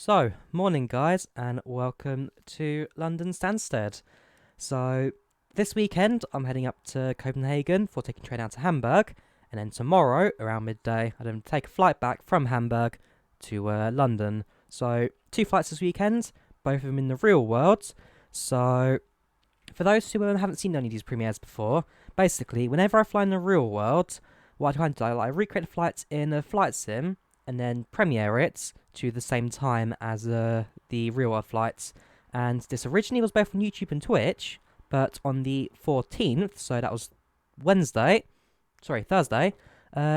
So, morning guys, and welcome to London Stansted. So, this weekend I'm heading up to Copenhagen for taking train out to Hamburg, and then tomorrow, around midday, I'm going to take a flight back from Hamburg to London. So, two flights this weekend, both of them in the real world. So, for those who haven't seen any of these premieres before, basically, whenever I fly in the real world, what I kind of do, I recreate the flights in a flight sim, and then premiere it to the same time as the real world flights. And this originally was both on YouTube and Twitch, but on the 14th, so that was Thursday,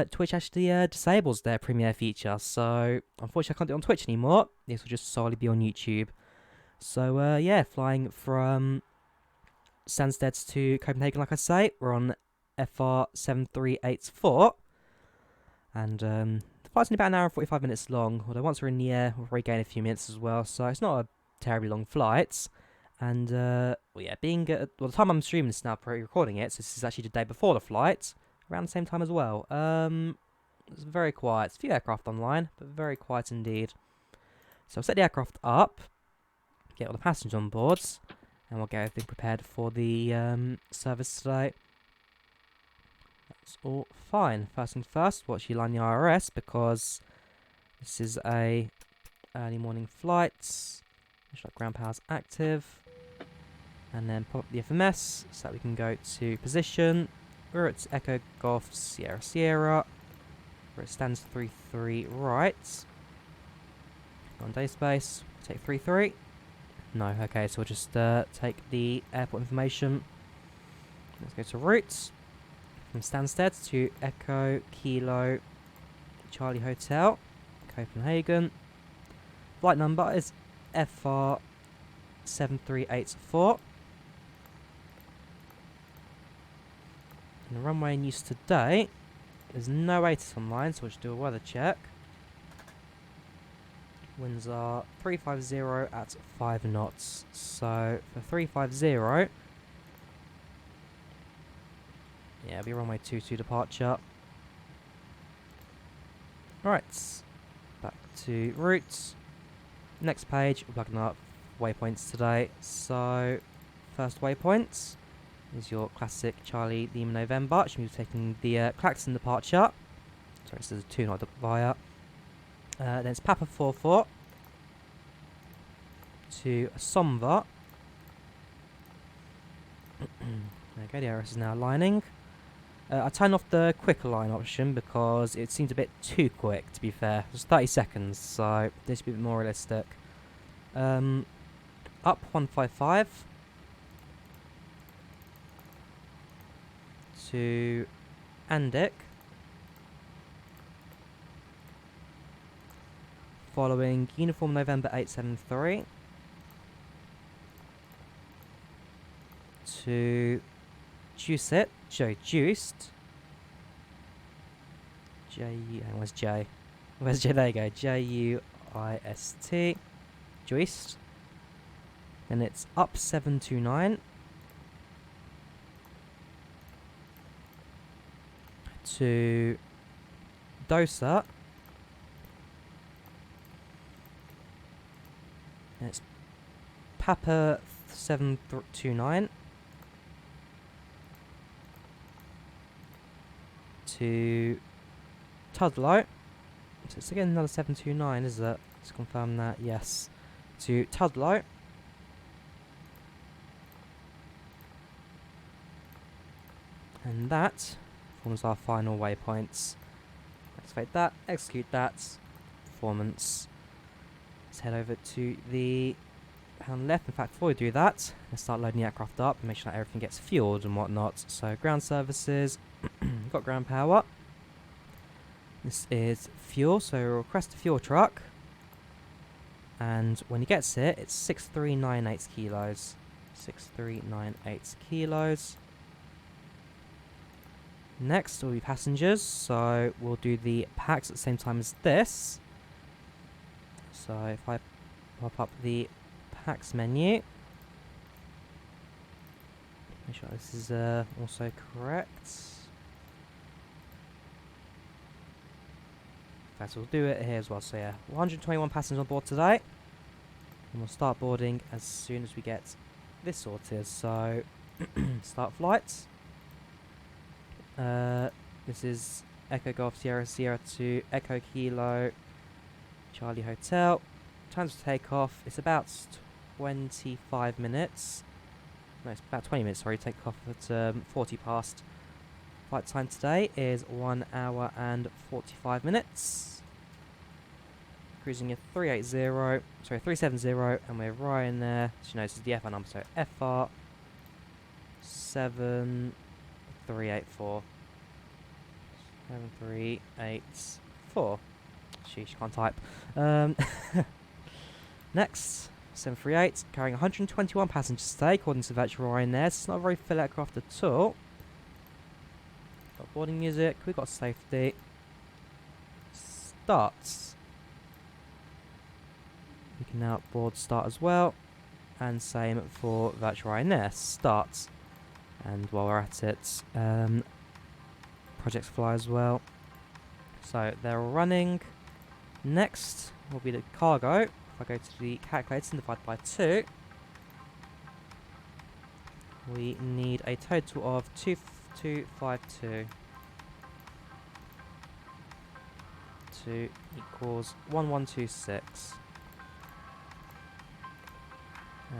Twitch actually disables their premiere feature. So unfortunately I can't do it on Twitch anymore. This will just solely be on YouTube. So yeah, flying from Stansted to Copenhagen, like I say, we're on FR7384. And the flight's only about an hour and 45 minutes long, although once we're in the air, we'll regain a few minutes as well, so it's not a terribly long flight. And, well, yeah, the time I'm streaming this now, recording it, so this is actually the day before the flight, around the same time as well. It's very quiet. It's a few aircraft online, but very quiet indeed. So I'll set the aircraft up, get all the passengers on board, and we'll get everything prepared for the service today. That's all fine. First things first, watch you line the IRS because this is a early morning flight. Make sure that ground power's active. And then pop up the FMS so that we can go to position. We're at Echo Golf Sierra Sierra. We're at Stansted 33 right. Go on day space. Take 33. No, okay, so we'll just take the airport information. Let's go to routes. From Stansted to Echo Kilo Charlie Hotel, Copenhagen. Flight number is FR7384. And the runway in use today, there's no ATIS online, so we'll just do a weather check. Winds are 350 at 5 knots. So for 350, yeah, it'll be runway 22 departure. Alright, back to routes. Next page, we're plugging up waypoints today. So, first waypoint is your classic Charlie Lima November. Should be taking the Claxton departure. Sorry, this is a 2 knot via. Then it's Papa 44 to Somva. Okay, the RS is now aligning. I turned off the quick align option because it seemed a bit too quick, to be fair. It was 30 seconds, so this should be a bit more realistic. Up 155 to Andic, following Uniform November 873 to Juiced. Where's J? Where's J? There you go. Juist. Juiced. Then it's up 729 to Dosa. And it's Papa 729 to Tudlow. So it's again another 729, is it? Let's confirm that. Yes. To Tudlow. And that forms our final waypoints. Activate that, execute that, performance. Let's head over to the pound left. In fact, before we do that, let's start loading the aircraft up and make sure that everything gets fueled and whatnot. So ground services, got ground power. This is fuel, so request a fuel truck. And when he gets it, it's 6398 kilos. 6398 kilos. Next will be passengers, so we'll do the packs at the same time as this. So if I pop up the packs menu, make sure this is also correct. Okay, so we'll do it here as well. So yeah, 121 passengers on board today. And we'll start boarding as soon as we get this sorted. So, start flights. This is Echo Golf Sierra Sierra to Echo Kilo Charlie Hotel. Times for takeoff. It's about 25 minutes. No, it's about 20 minutes, sorry. Take off at 40 past. Flight time today is 1 hour and 45 minutes. Cruising at 370, and we're Ryanair. So you know, this is the FR number, so FR7384. 7384. Sheesh, can't type. Next, 738, carrying 121 passengers today, according to virtual Ryanair. It's not a very full aircraft at all. Got boarding music, we've got safety. Starts. We can now board start as well. And same for virtual Ryanair. Starts. And while we're at it, projects fly as well. So they're running. Next will be the cargo. If I go to the calculator and divide by 2, we need a total of 2252. 2 equals 1126.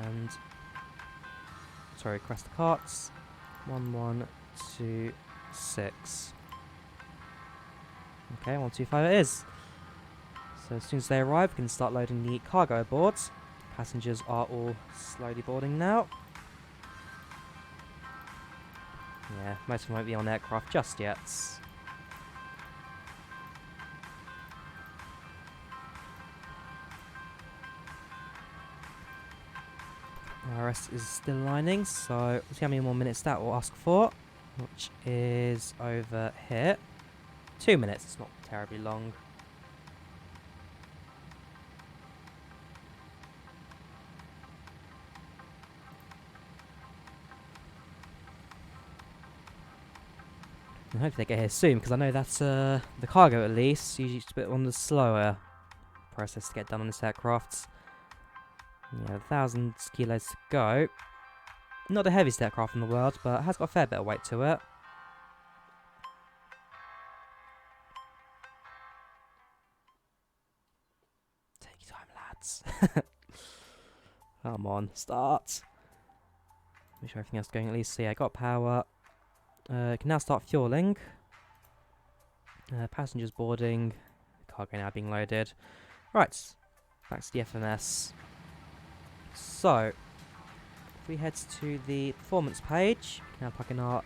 And sorry, crest the carts. 1126. Okay, 125 it is. So as soon as they arrive, we can start loading the cargo aboard. Passengers are all slowly boarding now. Yeah, most of them won't be on aircraft just yet. RS is still lining, so we'll see how many more minutes that will ask for, which is over here. 2 minutes, it's not terribly long. And hopefully they get here soon, because I know that's the cargo at least, usually it's a bit on the slower process to get done on this aircraft. Yeah, 1,000 kilos to go. Not the heaviest aircraft in the world, but it has got a fair bit of weight to it. Take your time, lads. Come on, start. Make sure everything else is going at least. So yeah, got power. Can now start fueling. Passengers boarding. Cargo now being loaded. Right, back to the FMS. So, if we head to the performance page, we can now plug in our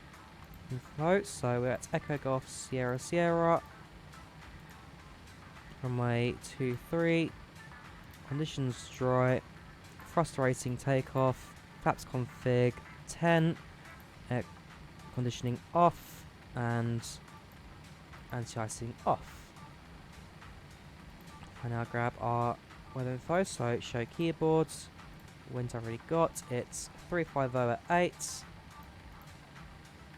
info. So we're at Echo Golf Sierra Sierra. Runway 23. Conditions dry. Thrust rating takeoff. Flaps config 10. Air conditioning off. And anti-icing off. I now grab our weather info. So show keyboards. Winds I've already got. It's 350 at 8.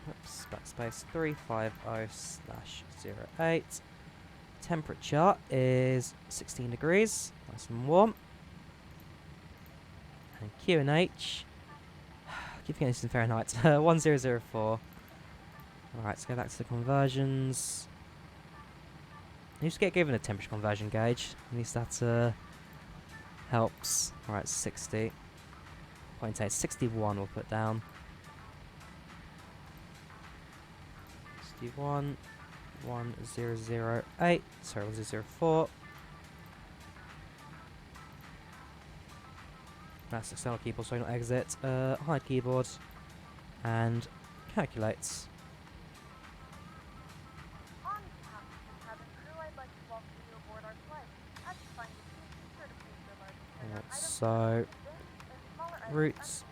Oops, backspace 350/08. Temperature is 16 degrees, nice and warm. And QNH, I keep forgetting this is in Fahrenheit, 1004. Alright, let's go back to the conversions. You just get given a temperature conversion gauge, at least that helps. Alright, 60. 61 we'll put down. 61, 1008, sorry, 1004. That's external keyboard, so not exit. Hide keyboard, and calculates. So, routes,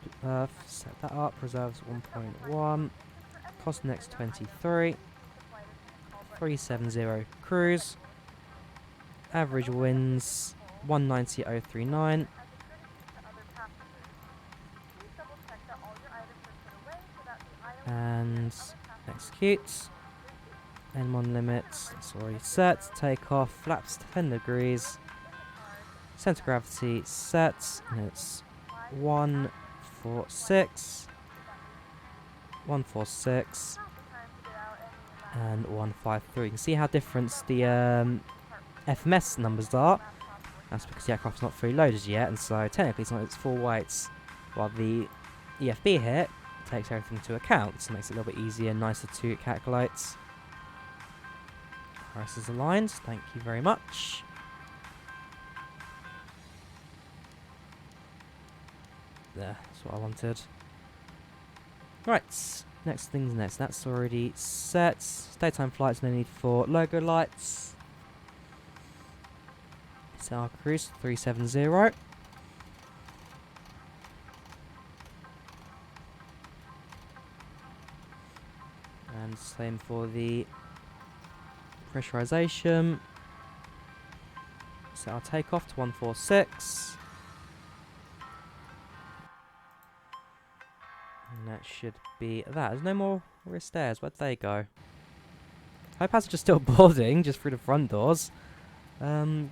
set that up, reserves 1.1, cost next 23, 370 cruise, average winds 190.039, and execute. N1 limits, it's already set. Take off, flaps 10 degrees. Centre of gravity set, and it's 146, 146, and 153. You can see how different the FMS numbers are. That's because the aircraft's not fully loaded yet, and so technically it's not its full weights, while the EFB here takes everything into account, so it makes it a little bit easier and nicer to calculate. RS is aligned, thank you very much. There, that's what I wanted. Right, next thing's next. That's already set. Daytime flights, no need for logo lights. It's our cruise 370. And same for the pressurization. Set our takeoff to 146. And that should be that. There's no more rear stairs. Where'd they go? Hope passengers still boarding, just through the front doors. Hang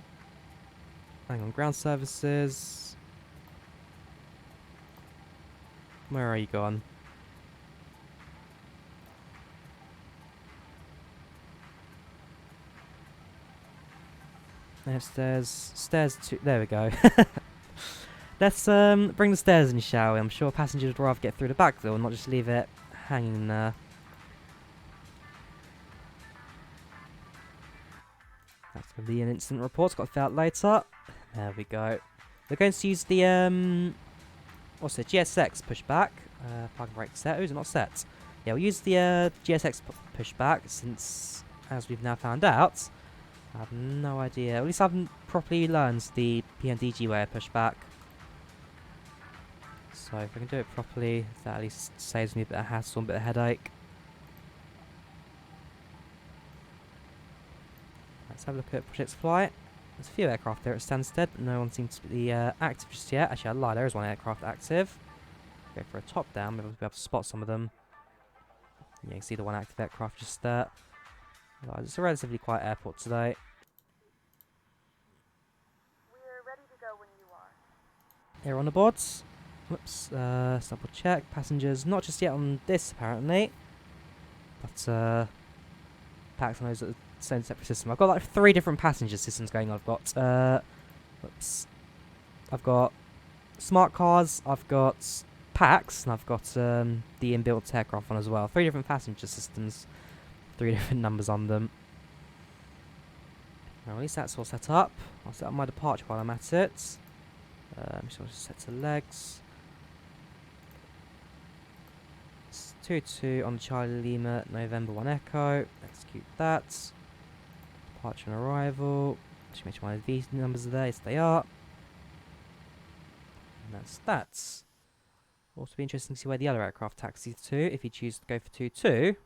on, ground services. Where are you gone? They have stairs. Stairs to. There we go. Let's bring the stairs in, shall we? I'm sure passengers would rather get through the back door and not just leave it hanging there. That's going to be an incident report. It's got to fill out later. There we go. We're going to use the what's it? GSX pushback. Park and brake set. Oh, is it not set? Yeah, we'll use the GSX pushback since, as we've now found out, I have no idea. At least I haven't properly learned the PMDG way of pushback. So if I can do it properly, that at least saves me a bit of hassle and a bit of headache. Let's have a look at project's flight. There's a few aircraft there at Stansted, but no one seems to be active just yet. Actually, I lied, there is one aircraft active. Go for a top down, maybe we'll be able to spot some of them. Yeah, you can see the one active aircraft just there. It's a relatively quiet airport today. We're ready to go when you are. Here on the boards. Whoops, double check. Passengers, not just yet on this apparently, but packed on those at the same separate system. I've got like 3 different passenger systems going on. I've got, whoops, I've got smart cars, I've got packs, and I've got the inbuilt aircraft one as well. 3 different passenger systems, 3 different numbers on them. Well, at least that's all set up. I'll set up my departure while I'm at it. So I'll just set to legs. 22 on Charlie Lima, November 1 Echo. Execute that. Departure and arrival. Just make sure my V numbers are there. Yes, they are. And that's that. Also be interesting to see where the other aircraft taxis to, if you choose to go for 2-2.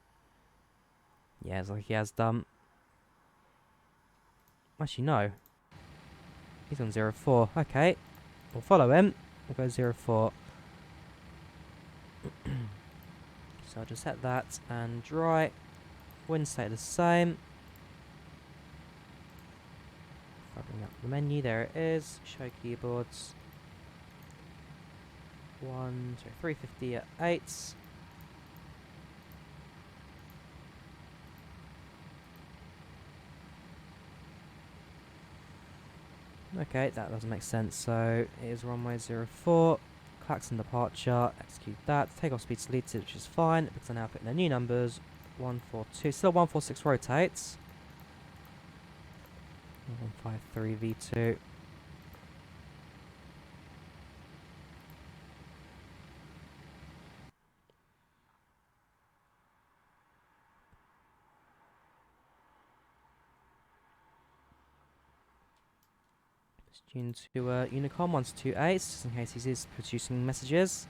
Yeah, it's like he has done. Actually, no. He's on 04. Okay. We'll follow him. We'll go 04. So I'll just set that and dry. Wind stay the same. If I bring up the menu, there it is. Show keyboards. 350 at 8. Okay, that doesn't make sense. So it is runway 04. Klaxon departure, execute that. Takeoff speed deleted, which is fine because I now put in the new numbers. 142, still 146 rotates. 153 V2. Tune to Unicom 128, just in case he is producing messages.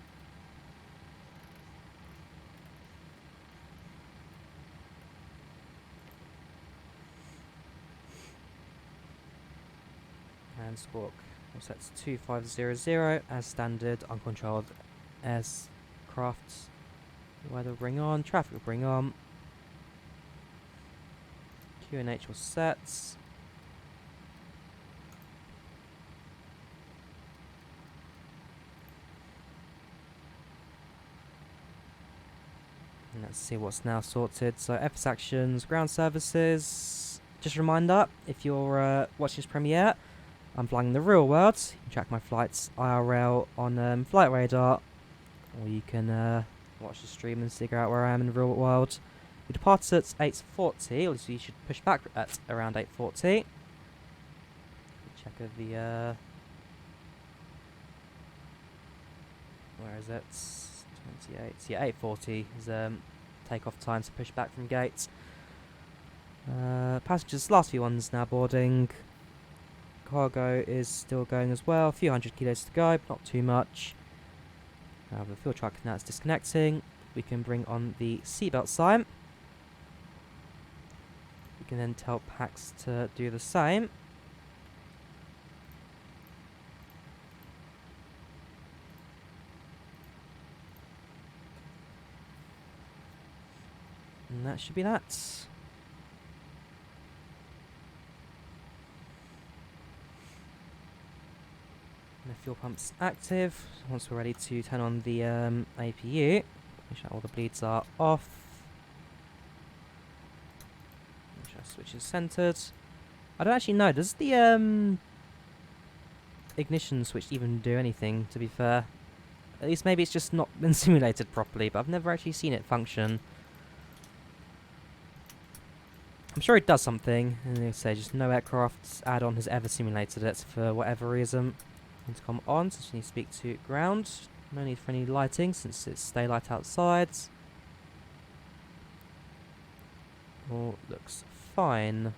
And squawk. We'll set to 2500 as standard, uncontrolled aircraft. Weather will bring on, traffic will bring on. QNH all sets. And let's see what's now sorted. So FS actions, ground services. Just a reminder, if you're watching this premiere, I'm flying in the real world. You can track my flights IRL on Flight Radar, or you can watch the stream and figure out where I am in the real world. We departed at 8:40, so you should push back at around 8:40. Check of the where is it? 28. Yeah, 8:40 is takeoff time, so push back from gates. Passengers, last few ones now boarding. Cargo is still going as well. A few hundred kilos to go, but not too much. The fuel truck now is disconnecting. We can bring on the seatbelt sign. We can then tell PAX to do the same. And that should be that. And the fuel pump's active. Once we're ready to turn on the APU, make sure all the bleeds are off. Make sure switch is centered. I don't actually know, does the ignition switch even do anything, to be fair? At least maybe it's just not been simulated properly, but I've never actually seen it function. I'm sure it does something, and they say just no aircraft add-on has ever simulated it for whatever reason. Intercom on, since you need to speak to ground. No need for any lighting since it's daylight outside. All looks fine.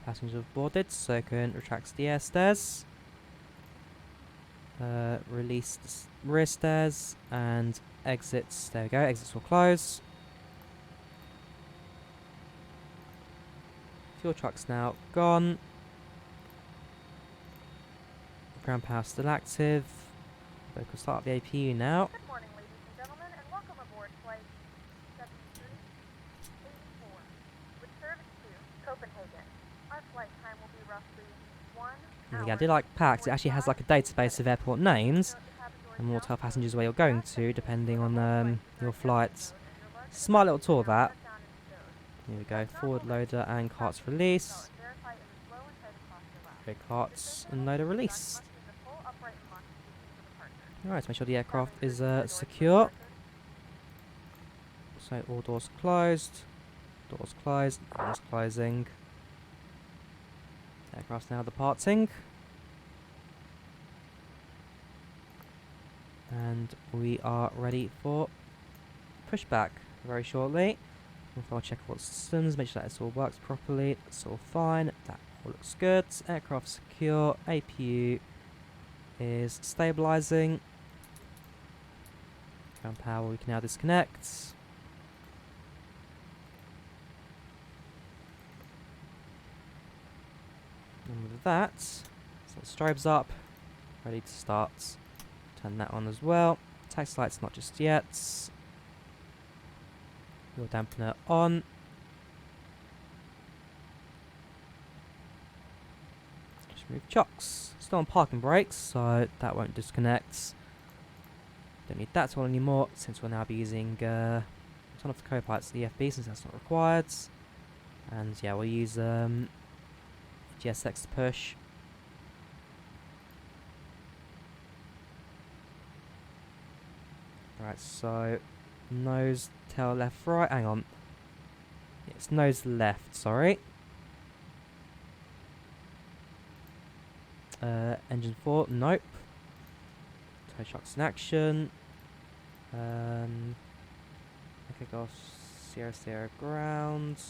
Passengers have boarded, so can retract the air stairs. Release the rear stairs and exits. There we go, exits will close. Fuel truck's now gone. Ground power still active. Local start the APU now. Good morning, ladies and gentlemen, and welcome aboard flight 7384 with service to Copenhagen. Our flight time will be roughly 1 And hour. yeah, I do like PAX. It actually has like a database of airport names, and will tell passengers where you're going to, depending on your flights. Smart little tool, that. Here we go. Forward loader and carts release. Rear carts and loader release. Alright, make sure the aircraft is secure. So all doors closed. Doors closed. Doors closing. Aircraft's now departing. And we are ready for pushback very shortly. I'll check all systems, make sure that this all works properly. That's all fine. That all looks good. Aircraft secure. APU is stabilizing. Ground power we can now disconnect. And with that, so strobes up, ready to start. Turn that on as well. Taxi lights not just yet. Fuel dampener on. Just remove chocks. Still on parking brakes, so that won't disconnect. Don't need that tool anymore, since we'll now be using turn off the co-pilots to the FB since that's not required. And yeah, we'll use GSX to push. Right, so nose, tail, left, right. Hang on. It's nose left, sorry. Engine 4, nope. Tow shocks in action. Okay, go Sierra Sierra ground.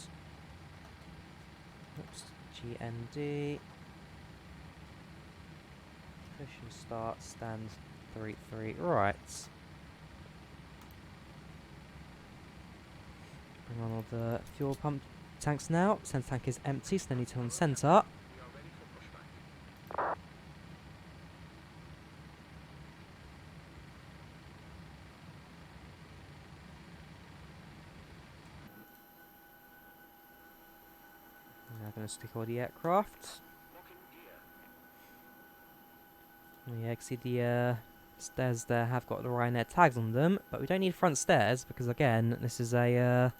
Oops, GND. Push and start, stand 3-3. Right. Bring on all the fuel pump tanks now. Center tank is empty, so no need to on center. going to stick all the aircraft. Yeah, you can see the stairs there have got the Ryanair tags on them, but we don't need front stairs because, again, this is a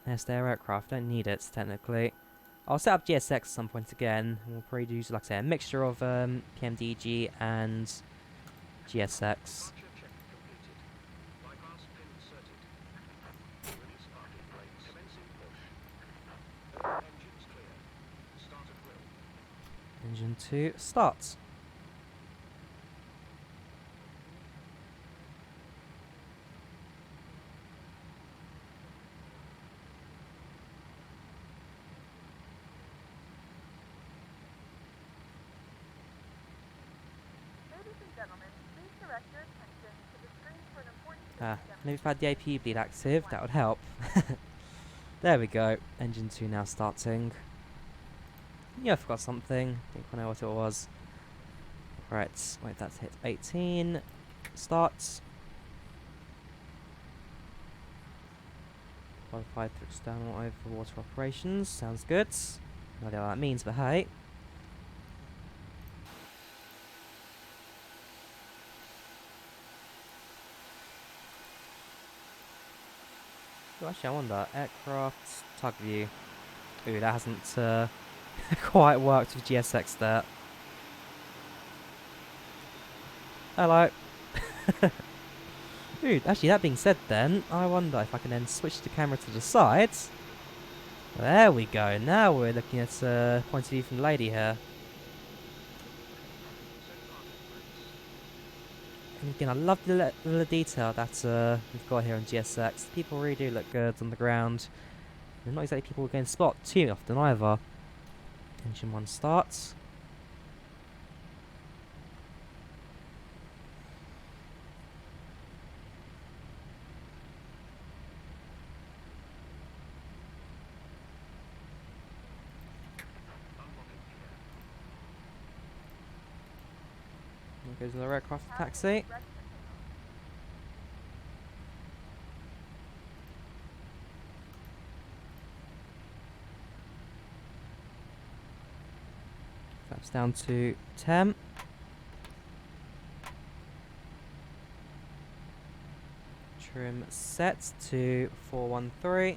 air stair aircraft. Don't need it, technically. I'll set up GSX at some point again. We'll probably do, like I say, a mixture of PMDG and GSX. Engine 2 starts. Maybe if I had the AP bleed active, that would help. There we go. Engine 2 now starting. Yeah, I forgot something. I think I know what it was. Right, wait, that's hit 18. Starts. Qualified for external over water operations. Sounds good. No idea what that means, but hey. Oh, actually, I wonder. Aircraft tug view. Ooh, that hasn't quite worked with GSX there. Hello. Ooh, actually, that being said then, I wonder if I can then switch the camera to the side. There we go. Now we're looking at point of view from the lady here. And again, I love the detail that we've got here on GSX. People really do look good on the ground. They're not exactly people we're going to spot too often either. Engine 1 starts. There goes another aircraft taxi. Flaps down to 10. Trim set to 413.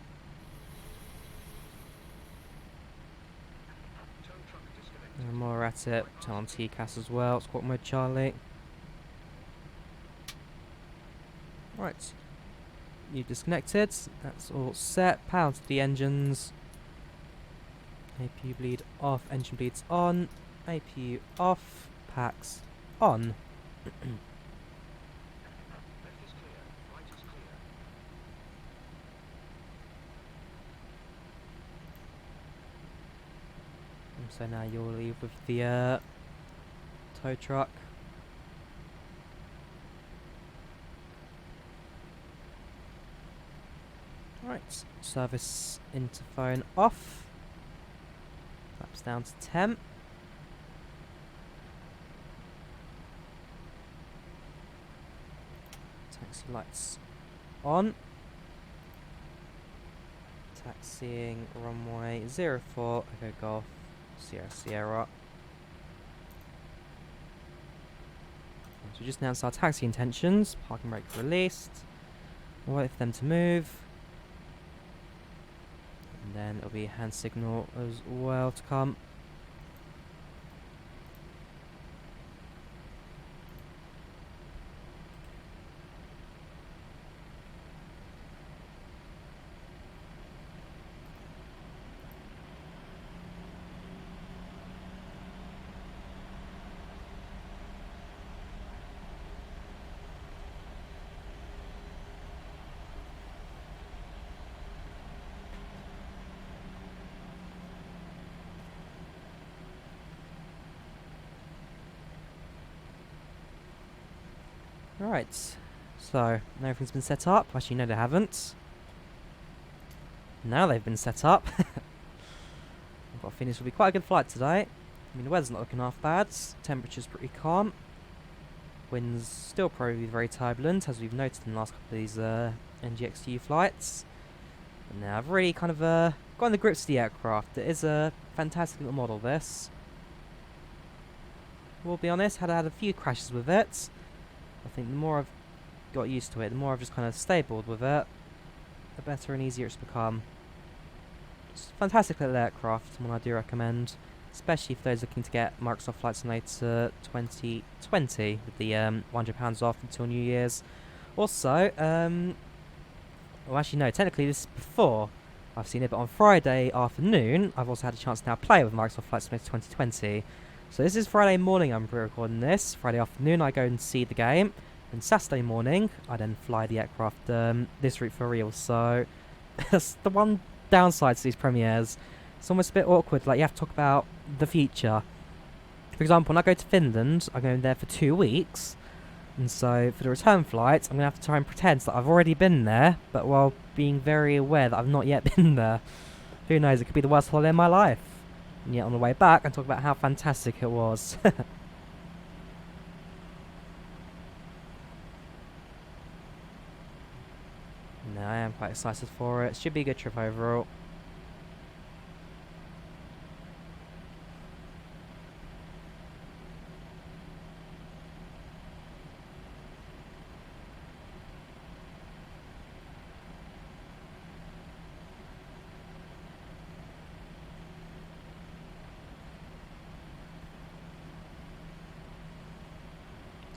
And more at it. Turn on TCAS as well. Squawk mode Charlie. Right. You disconnected. That's all set. Power to the engines. APU bleed off. Engine bleeds on. APU off. Packs on. So now you'll leave with the tow truck. Right, service interphone off. Flaps down to 10. Taxi lights on. Taxiing runway 04, Echo Golf, Sierra Sierra. So we just announced our taxi intentions. Parking brake released. We'll wait for them to move. And then it'll be a hand signal as well to come. Right, so now everything's been set up. Actually, no, they haven't. Now they've been set up. I've got a feeling this will be quite a good flight today. I mean, the weather's not looking half bad. Temperature's pretty calm. Winds still probably very turbulent, as we've noticed in the last couple of these NGXu flights. But now I've really kind of got the grips of the aircraft. It is a fantastic little model, this. We'll be honest, had a few crashes with it. I think the more I've got used to it, the more I've just kind of stabled with it, the better and easier it's become. It's a fantastic little aircraft, one I do recommend, especially for those looking to get Microsoft Flight Simulator 2020 with the £100 off until New Year's. Also, well actually no, technically this is before I've seen it, but on Friday afternoon I've also had a chance to now play with Microsoft Flight Simulator 2020. So this is Friday morning I'm pre-recording this. Friday afternoon I go and see the game, and Saturday morning I then fly the aircraft this route for real. So that's the one downside to these premieres. It's almost a bit awkward, like you have to talk about the future. For example, when I go to Finland, I'm going there for 2 weeks, and so for the return flight I'm going to have to try and pretend that I've already been there, but while being very aware that I've not yet been there. Who knows, it could be the worst holiday of my life. And yet on the way back I talk about how fantastic it was. No, I am quite excited for it. Should be a good trip overall.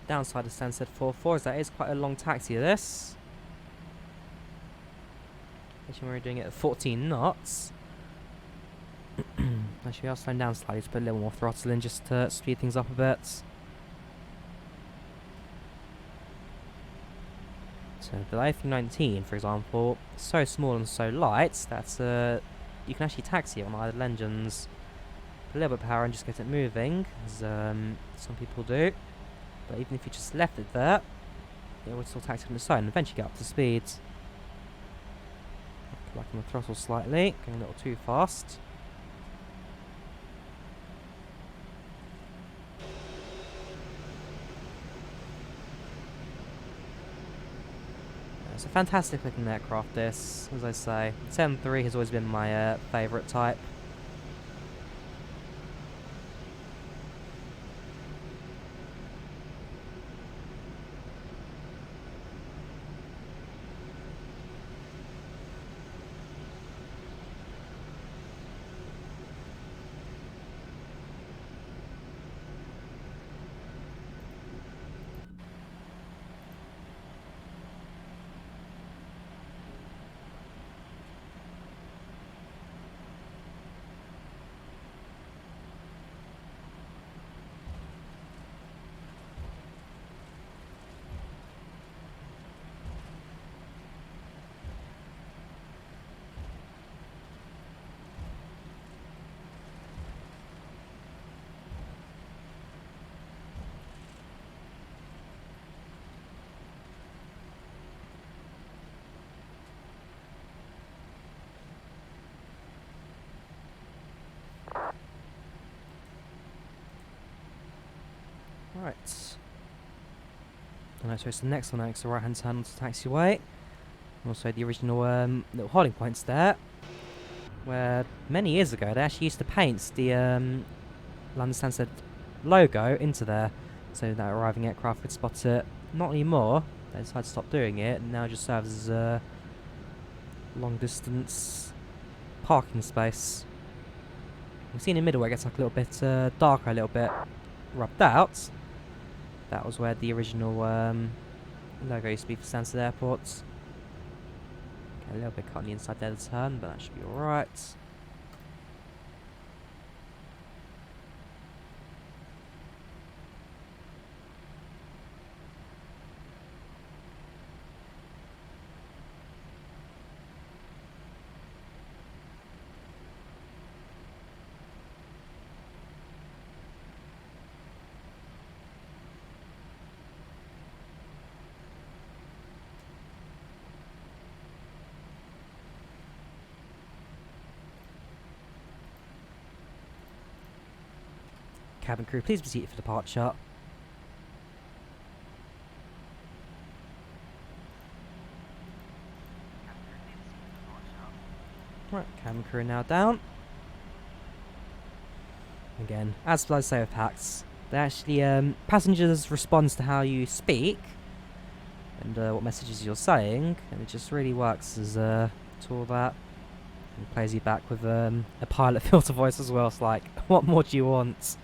Downside of Stansted 44 is that it is quite a long taxi, this. Especially when we're doing it at 14 knots. Actually, I'll slow down slightly to put a little more throttle in just to speed things up a bit. So the A319, for example, is so small and so light that you can actually taxi it on idle engines. Put a little bit of power and just get it moving, as some people do. But even if you just left it there, it would still taxi on its own and eventually get up to speed. Locking the throttle slightly, going a little too fast. It's a fantastic looking aircraft, this, as I say. 7.3 has always been my favourite type. Right. And I suppose the next one makes the right hand turn onto the taxiway. Also the original little holding points there, where many years ago they actually used to paint the London Stansted logo into there, so that arriving aircraft could spot it. Not anymore. They decided to stop doing it, and now it just serves as a long distance parking space. You see in the middle where it gets like a little bit darker, a little bit rubbed out. That was where the original logo used to be for Stansted Airport. Okay, a little bit cut on the inside there to turn, but that should be alright. Cabin crew, please be seated for departure. Cabin crew now down. Again, as I say with PAX, they actually, passengers respond to how you speak and what messages you're saying, and it just really works as to all that. And plays you back with a pilot filter voice as well. It's like, what more do you want?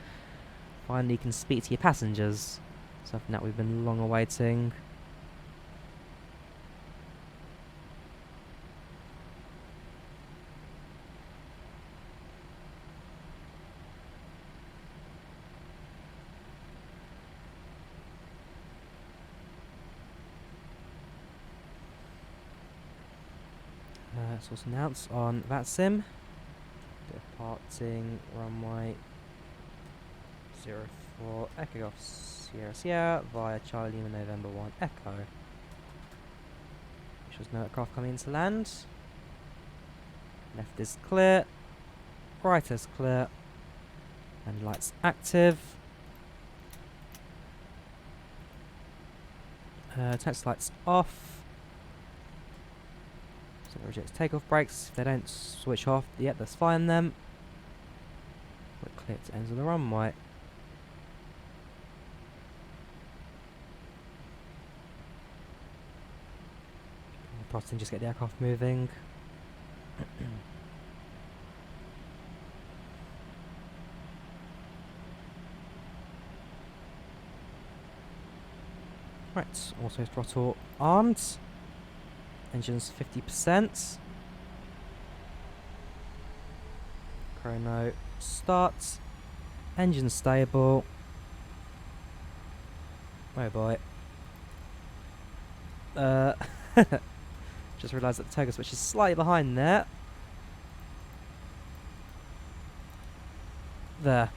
Finally, you can speak to your passengers. Something that we've been long awaiting. It's also announced on that sim. Departing runway 04 Echo Golf Sierra Sierra via Charlie Lima November 1 Echo. Which was no aircraft coming into land. Left is clear. Right is clear. And lights active. Taxi lights off. So it rejects takeoff brakes. If they don't switch off, yep, that's fine then. We're clear to ends of the runway. Processing, just get the aircraft moving. Right, auto throttle armed. Engines 50%. Chrono start. Engine stable. Oh boy. Just realised that the toggle switch is slightly behind there. There.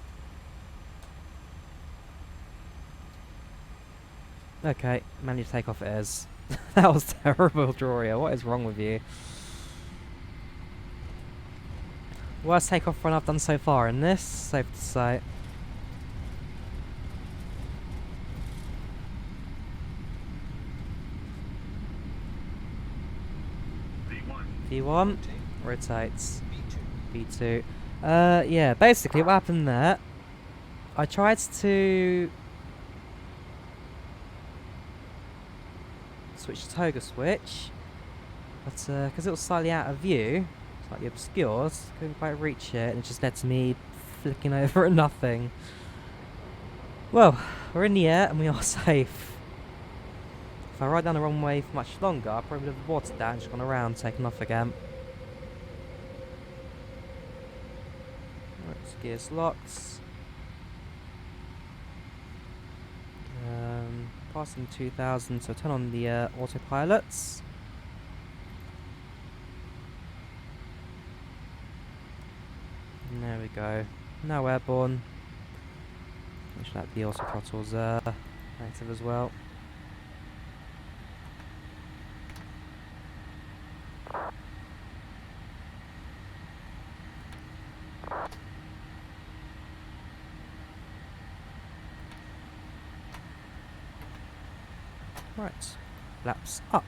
Okay, managed to take off it is. That was terrible, Drawyah. What is wrong with you? Worst takeoff run I've done so far in this, safe to say. V1 rotates. V2. Yeah, basically what happened there, I tried to switch the toggle switch, but because it was slightly out of view, slightly obscured, couldn't quite reach it, and it just led to me flicking over at nothing. Well, we're in the air and we are safe. If I ride down the runway for much longer, I probably would have aborted that and just gone around, taken off again. Right, gears locked. Passing 2000, so turn on the autopilots. And there we go. Now airborne. Make sure that the auto throttle's active as well. Right, flaps up.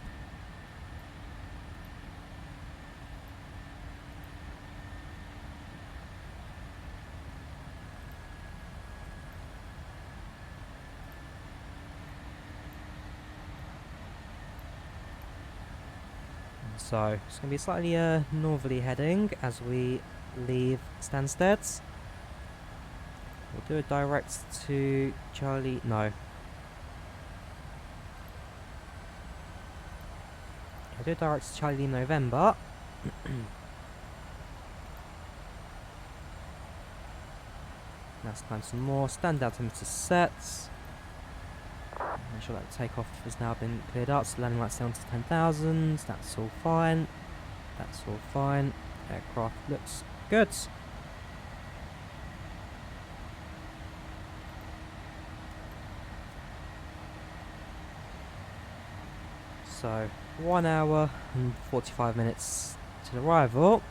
So, it's going to be slightly northerly heading as we leave Stansted. We'll do a direct to Charlie. No. We'll do a direct to Charlie November. Let's climb some more. Stand altimeter sets. Make sure that takeoff has now been cleared up. So landing lights down to 10,000. That's all fine. That's all fine. Aircraft looks good. So 1 hour and 45 minutes to arrival.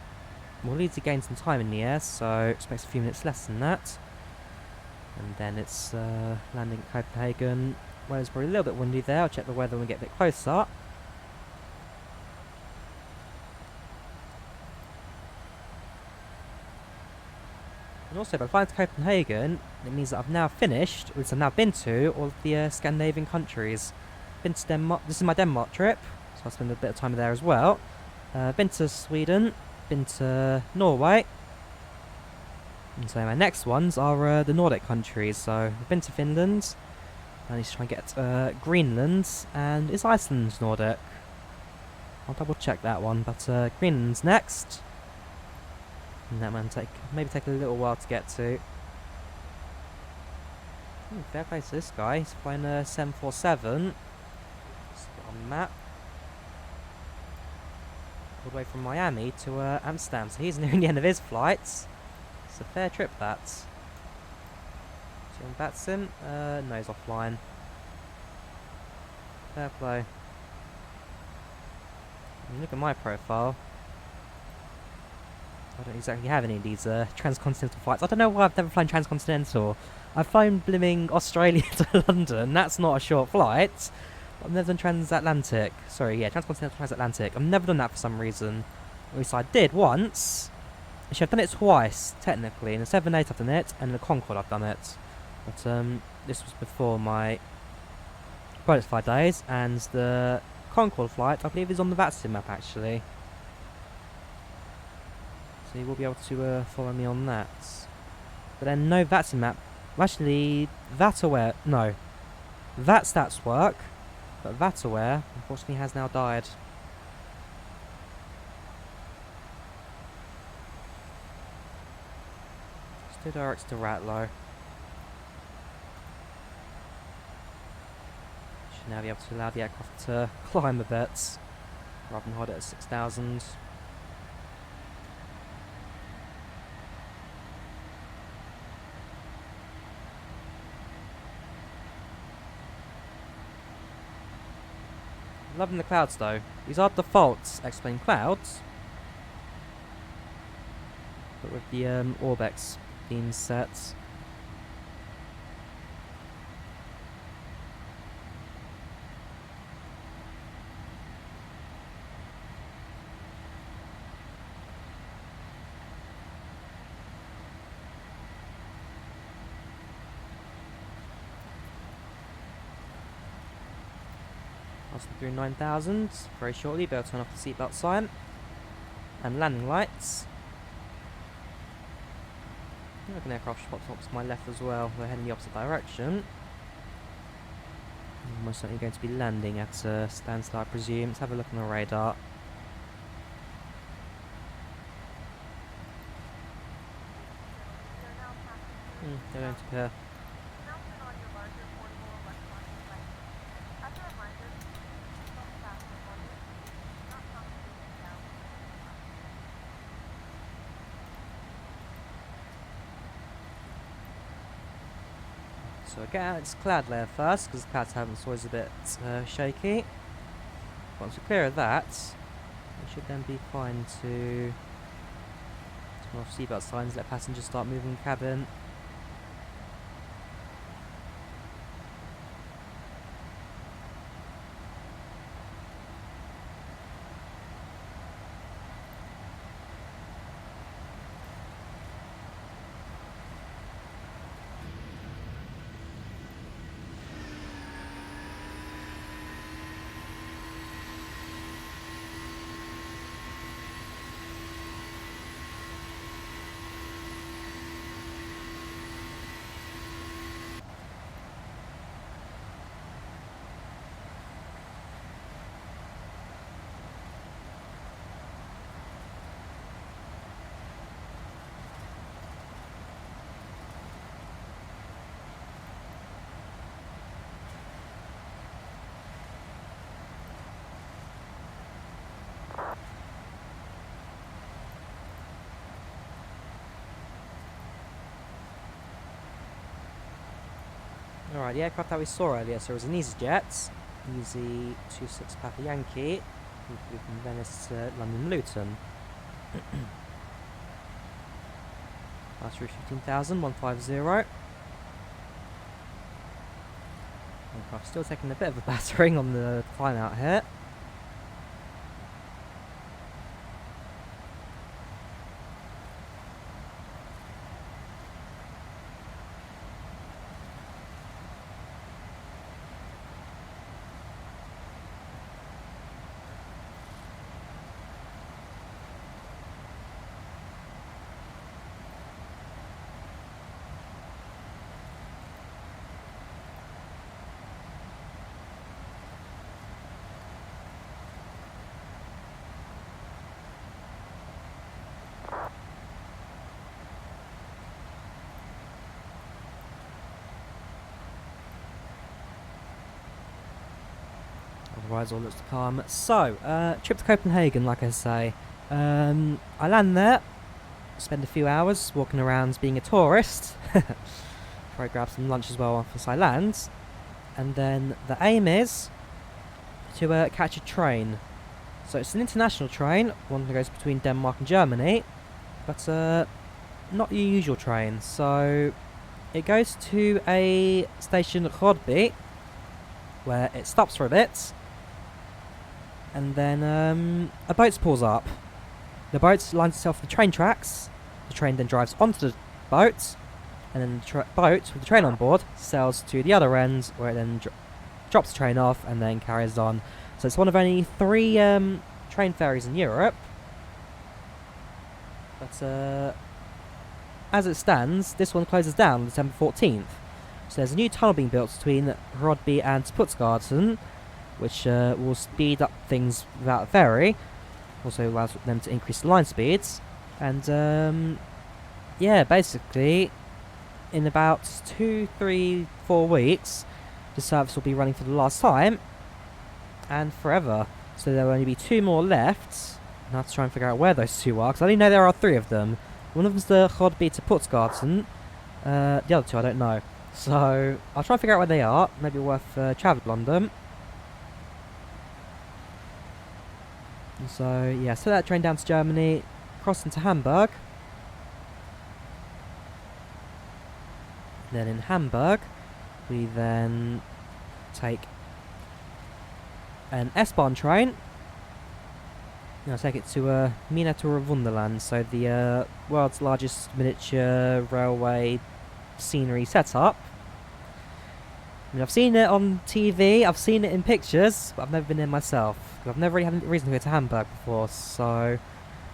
We'll need to gain some time in the air, so expect a few minutes less than that. And then it's landing at Copenhagen. Well, it's probably a little bit windy there. I'll check the weather when we get a bit closer. also, by flying to Copenhagen, it means that I've now finished, or at least I've now been to, all of the Scandinavian countries. Been to Denmark. This is my Denmark trip, so I'll spend a bit of time there as well. Been to Sweden, been to Norway. And so my next ones are the Nordic countries. So I've been to Finland. I need to try and get Greenland, and is Iceland Nordic? I'll double check that one, but Greenland's next. And that might maybe take a little while to get to. Ooh, fair play to this guy. He's flying a 747. Just put on the map. All the way from Miami to Amsterdam. So he's nearing the end of his flights. It's a fair trip, that. Is he on Batson? No, he's offline. Fair play. I mean, look at my profile. I don't exactly have any of these transcontinental flights. I don't know why I've never flown transcontinental. I've flown blimming Australia to London. That's not a short flight. I've never done transatlantic. Sorry, yeah, transcontinental transatlantic. I've never done that for some reason. At least I did once. Actually, I've done it twice, technically. In the 7-8 I've done it, and in the Concorde I've done it. But this was before my pilot's flight days, and the Concorde flight, I believe, is on the VATSIM map, actually. So you will be able to follow me on that. But then no VATSIM map. Actually, VATAware, no. VAT stats work, but VATAware, unfortunately, has now died. Still directs to Ratlow. Should now be able to allow the aircraft to climb a bit, rather than hold it at 6,000. Loving the clouds though. These are defaults explain clouds, but with the Orbex being set. Through 9,000 very shortly, be able to turn off the seatbelt sign and landing lights. I think an aircraft just pops up to my left as well. We're heading the opposite direction. I'm most certainly going to be landing at Stansted, I presume. Let's have a look on the radar. They don't appear. So get out its cloud layer first, because the clouds haven't, so always a bit shaky. Once we're clear of that, we should then be fine to turn off seatbelt signs, let passengers start moving the cabin. Alright, the aircraft that we saw earlier, so it was an EasyJet, Easy 26 Papa Yankee, from Venice to London Luton. That's through 15,000, 150. Aircraft still taking a bit of a battering on the climb out here. otherwise all looks calm. So, trip to Copenhagen, like I say. I land there, spend a few hours walking around being a tourist. Try to grab some lunch as well once I land. And then the aim is to catch a train. So it's an international train, one that goes between Denmark and Germany, but not your usual train. So it goes to a station at Rodby, where it stops for a bit, and then a boat pulls up. The boat lines itself with the train tracks. The train then drives onto the boat, and then the boat with the train on board sails to the other end, where it then drops the train off and then carries on. So it's one of only 3 train ferries in Europe. But as it stands, this one closes down on December 14th. So there's a new tunnel being built between Rodby and Puttgarden, which will speed up things without a ferry. Also allows them to increase the line speeds. And yeah, basically, in about 2, 3, 4 weeks, the service will be running for the last time, and forever. So there will only be 2 more left. And I have to try and figure out where those 2 are, because I only know there are 3 of them. One of them's the Rodby to Puttgarden. The other 2 I don't know. So I'll try and figure out where they are. Maybe worth travelling on them. And so yeah, set that train down to Germany, cross into Hamburg. Then in Hamburg, we then take an S-Bahn train. And I'll take it to Miniatur Wunderland, so the world's largest miniature railway scenery setup. I mean, I've seen it on TV, I've seen it in pictures, but I've never been there myself. I've never really had any reason to go to Hamburg before, so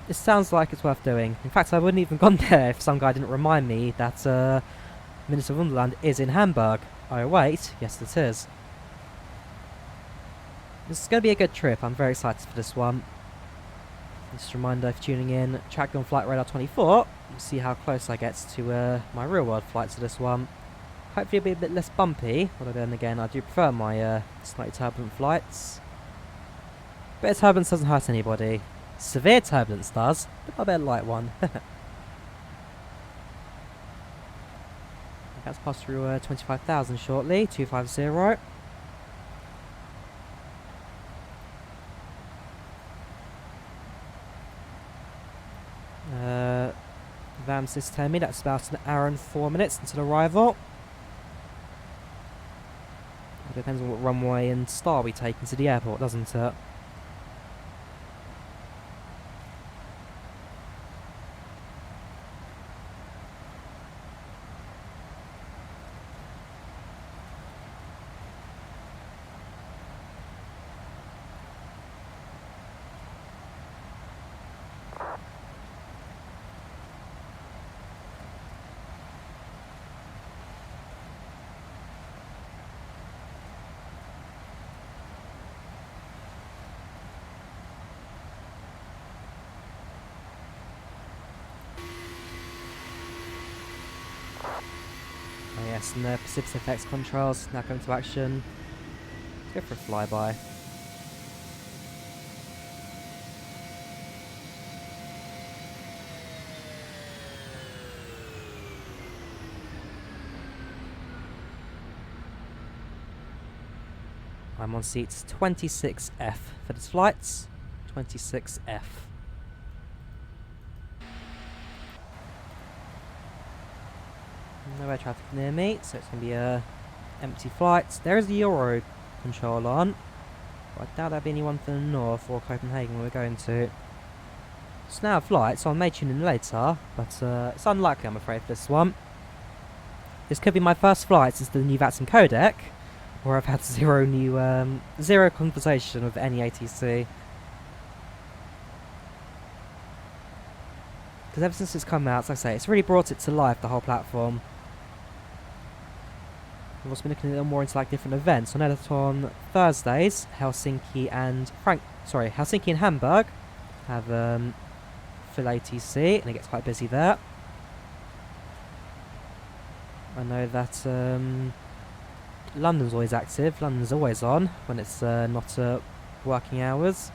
it sounds like it's worth doing. In fact, I wouldn't even gone there if some guy didn't remind me that Miniatur Wunderland is in Hamburg. Oh wait, yes it is. This is going to be a good trip, I'm very excited for this one. Just a reminder, if you're tuning in, track on Flight Radar 24, see how close I get to my real world flights to this one. Hopefully it'll be a bit less bumpy, although then again I do prefer my slightly turbulent flights. A bit of turbulence doesn't hurt anybody. Severe turbulence does, but not a bit of light one. Let's pass through 25,000 shortly, 250. VAM says tell me that's about an hour and 4 minutes until arrival. It depends on what runway and star we take into the airport, doesn't it? Oh yes, and the precipitate effects controls now come to action. Let's go for a flyby. I'm on seat 26F for this flight. 26F. No air traffic near me, so it's going to be a empty flight. There is the Euro control on, but I doubt there'll be anyone for the north or Copenhagen where we're going to. It's now a flight, so I may tune in later, but it's unlikely, I'm afraid, for this one. This could be my first flight since the new VATSIM codec, where I've had zero conversation with any ATC. Because ever since it's come out, like I say, it's really brought it to life, the whole platform. I've also been looking a little more into like different events. I know that on Thursdays, Helsinki and Hamburg have full ATC, and it gets quite busy there. I know that London's always active. London's always on when it's not working hours.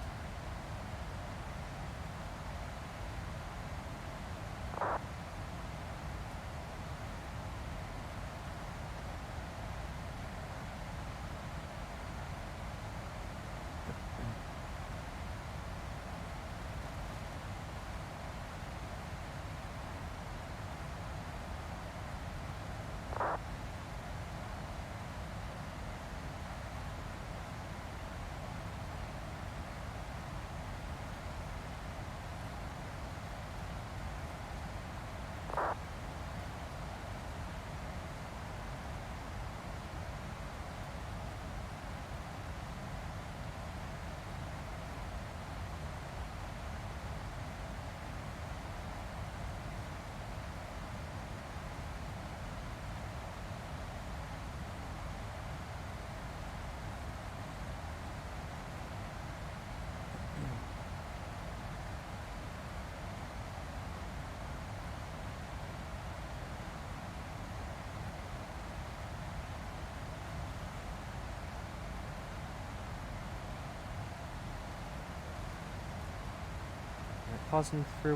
Passing through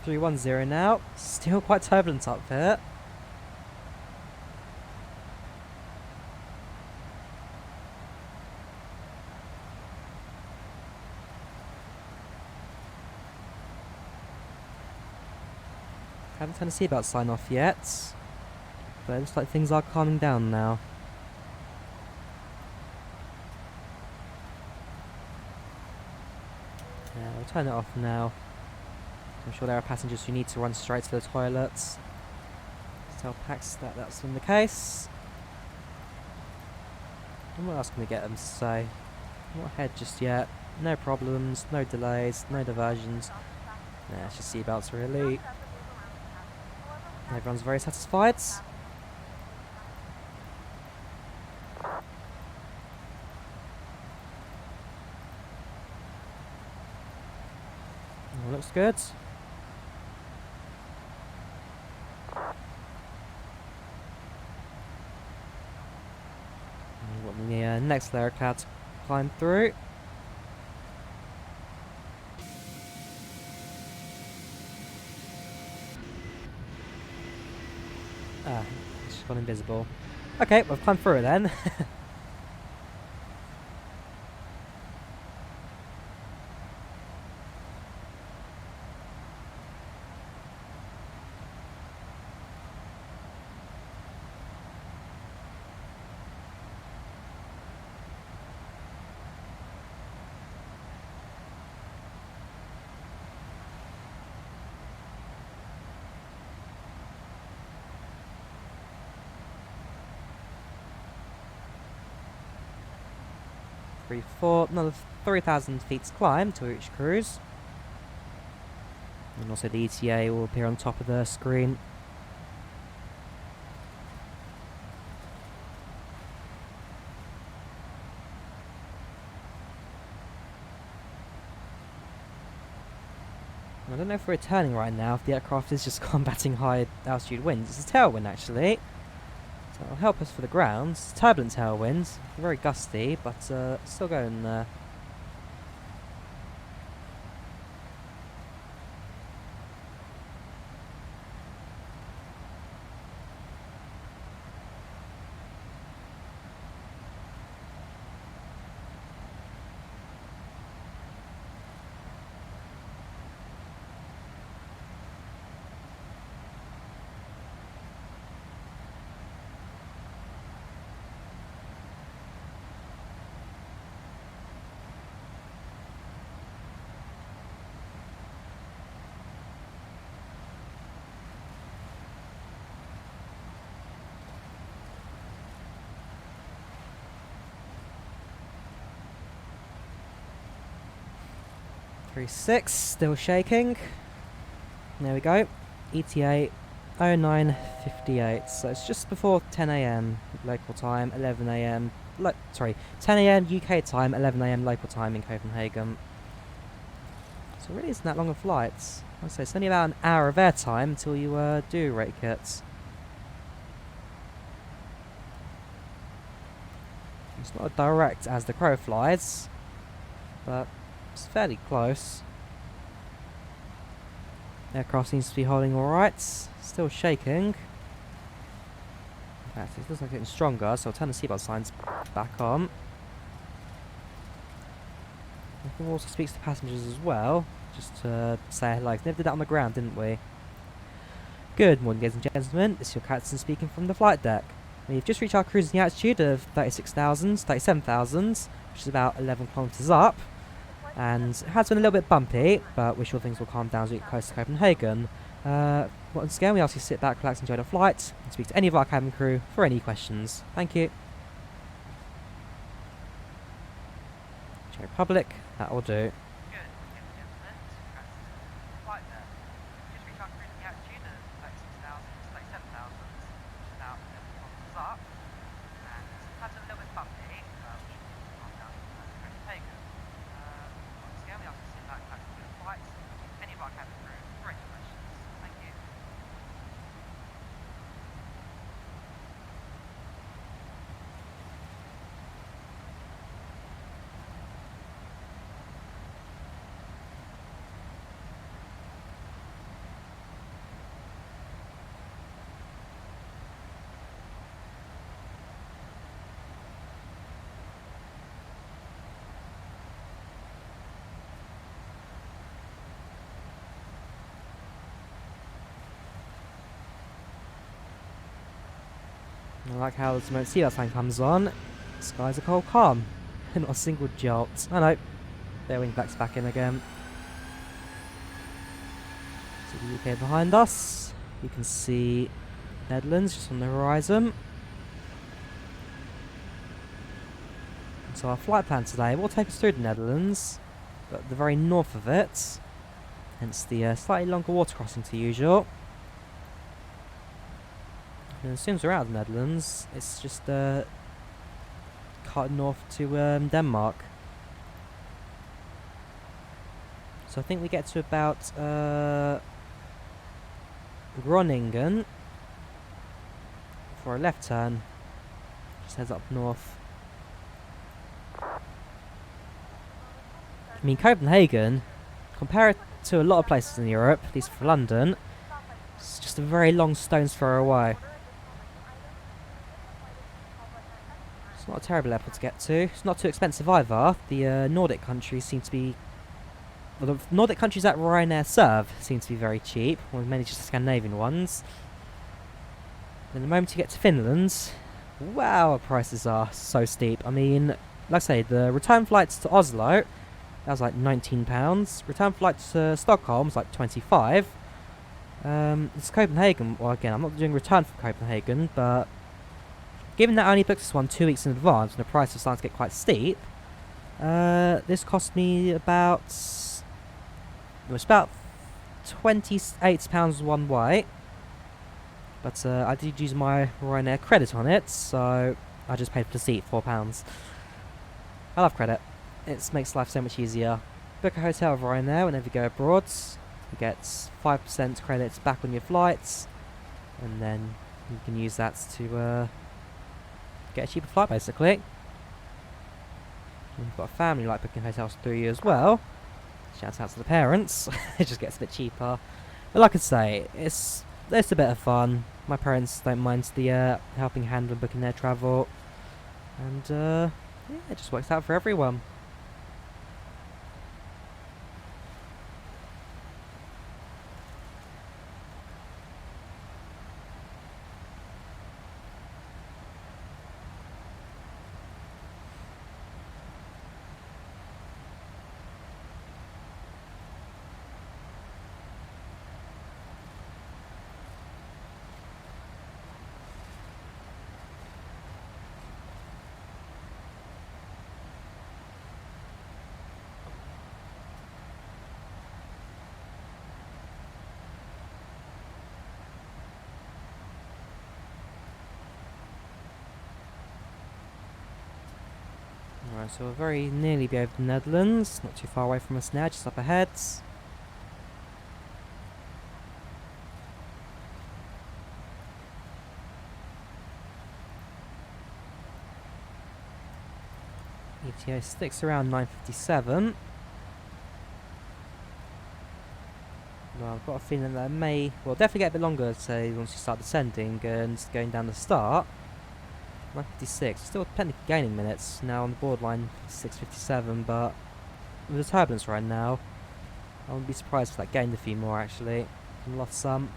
310 now. Still quite turbulent up here. Haven't turned the seatbelt sign off yet, but it looks like things are calming down now. Yeah, we'll turn it off now. I'm sure there are passengers who need to run straight to the toilets. Tell Pax that that's been the case. And what else can we get them to say? Not ahead just yet. No problems, no delays, no diversions. Nah, it's just seatbelts really. Everyone's very satisfied. All looks good. The next layer of cloud to climb through. Ah, it's just gone invisible. Okay, we've climbed through it then. Another 3,000 feet to climb to reach cruise. And also the ETA will appear on top of the screen. I don't know if we're turning right now, if the aircraft is just combating high altitude winds. It's a tailwind actually. So it'll help us for the ground. It's turbulent tailwinds, very gusty, but still going there. Six, still shaking. There we go. ETA 09:58. So it's just before 10 AM local time, 11 AM. Sorry, 10 AM UK time, 11 AM local time in Copenhagen. So it really isn't that long a flight. I'd say it's only about an hour of airtime until you do rate kits. It's not as direct as the crow flies, but it's fairly close. Aircraft seems to be holding alright. Still shaking. In fact, it looks like it's getting stronger, so I'll turn the seatbelt signs back on. I think also speaks to passengers as well, just to say hello. Never did that on the ground, didn't we? Good morning, ladies and gentlemen. This is your captain speaking from the flight deck. We've just reached our cruising altitude of 37,000, which is about 11 kilometres up. And it has been a little bit bumpy, but we're sure things will calm down as we get close to Copenhagen. Once again, we ask you to sit back, relax, enjoy the flight, and speak to any of our cabin crew for any questions. Thank you. Czech Republic, that will do. I like how the smoke seatbelt sign comes on. Skies are cold calm. Not a single jolt. I know. Their wing backs back in again. So the UK behind us. You can see Netherlands just on the horizon. And so our flight plan today will take us through the Netherlands, but the very north of it. Hence the slightly longer water crossing to usual. And as soon as we're out of the Netherlands, it's just cut north to Denmark. So I think we get to about Groningen for a left turn. Just heads up north. I mean, Copenhagen, compare it to a lot of places in Europe, at least for London, it's just a very long stone's throw away. It's not a terrible airport to get to. It's not too expensive either. The Nordic countries seem to be... Well, the Nordic countries that Ryanair serve seem to be very cheap, or mainly just the Scandinavian ones. And the moment you get to Finland, wow, prices are so steep. I mean, like I say, the return flights to Oslo, that was like £19. Return flight to Stockholm was like 25. It's Copenhagen. Well, again, I'm not doing return from Copenhagen, but given that I only booked this one 2 weeks in advance and the price was starting to get quite steep, this cost me about... It was about £28 one way. But I did use my Ryanair credit on it, so I just paid for the seat, £4. I love credit. It makes life so much easier. Book a hotel with Ryanair whenever you go abroad. You get 5% credits back on your flights, and then you can use that to get a cheaper flight, basically. And you've got a family like booking hotels through you as well. Shout out to the parents. It just gets a bit cheaper. But like I say, it's a bit of fun. My parents don't mind the helping hand when booking their travel, and yeah, it just works out for everyone. Alright, so we'll very nearly be over the Netherlands, not too far away from us now, just up ahead. ETA sticks around 9:57. Well, I've got a feeling that it may, well, definitely get a bit longer, say, once you start descending and going down the start. 9:56, still technically gaining minutes, now on the borderline 6:57, but with the turbulence right now, I wouldn't be surprised if that gained a few more actually, and lost some.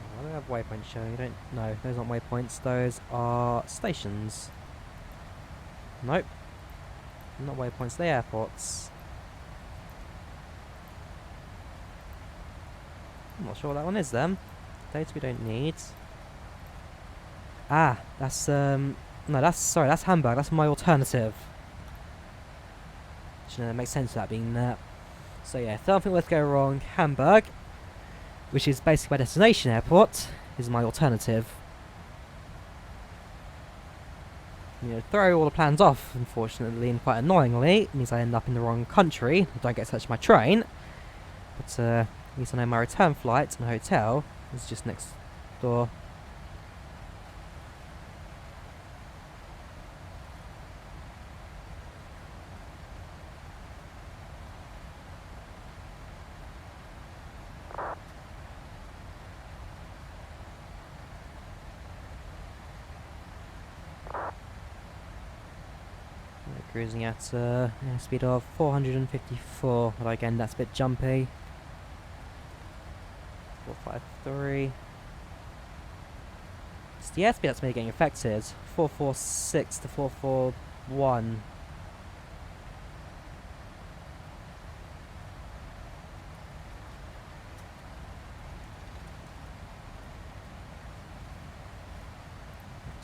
Oh, I don't have waypoints showing, no, those aren't waypoints, those are stations. Nope, not waypoints, they're airports. I'm not sure what that one is then. Data we don't need. Ah, that's no, that's Hamburg, that's my alternative. Actually, no, that makes sense for that being there. So yeah, if nothing were to go wrong, Hamburg, which is basically my destination airport, is my alternative. You know, throw all the plans off, unfortunately, and quite annoyingly, it means I end up in the wrong country, I don't get to touch my train. But at least I know my return flight and hotel is just next door. Cruising at a speed of 454, but again that's a bit jumpy. 453. It's the airspeed that's maybe getting affected. 446 to 441.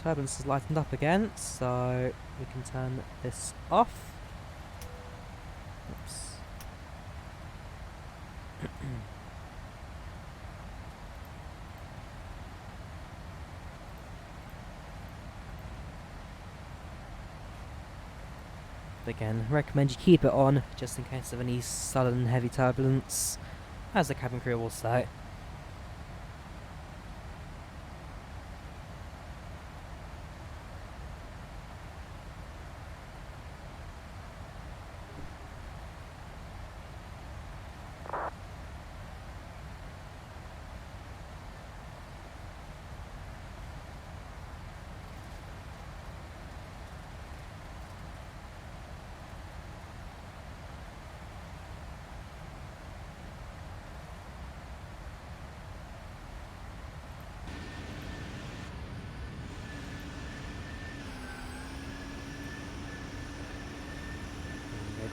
Turbulence is lightened up again, so we can turn this off. Oops. Again, recommend you keep it on just in case of any sudden heavy turbulence, as the cabin crew will say.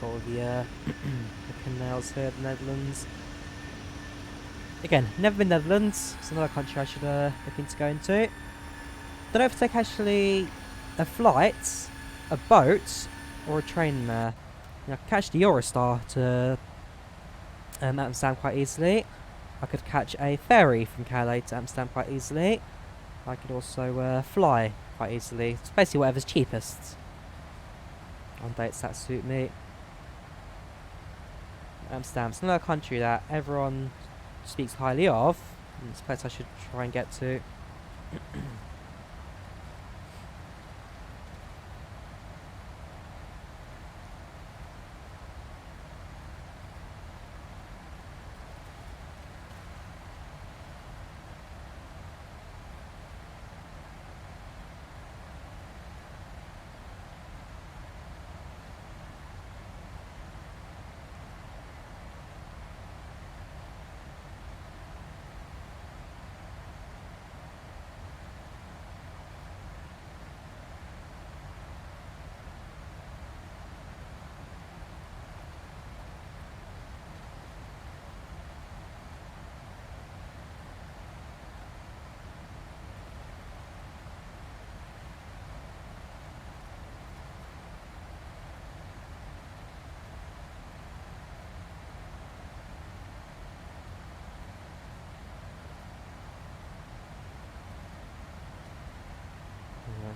Got all the canals here, the Netherlands. Again, never been Netherlands. It's another country I should look into going to. Don't know if to take actually a flight, a boat, or a train there. You know, I could catch the Eurostar to Amsterdam quite easily. I could catch a ferry from Calais to Amsterdam quite easily. I could also fly quite easily. It's basically whatever's cheapest on dates that suit me. Amsterdam, it's another country that everyone speaks highly of, and it's a place I should try and get to.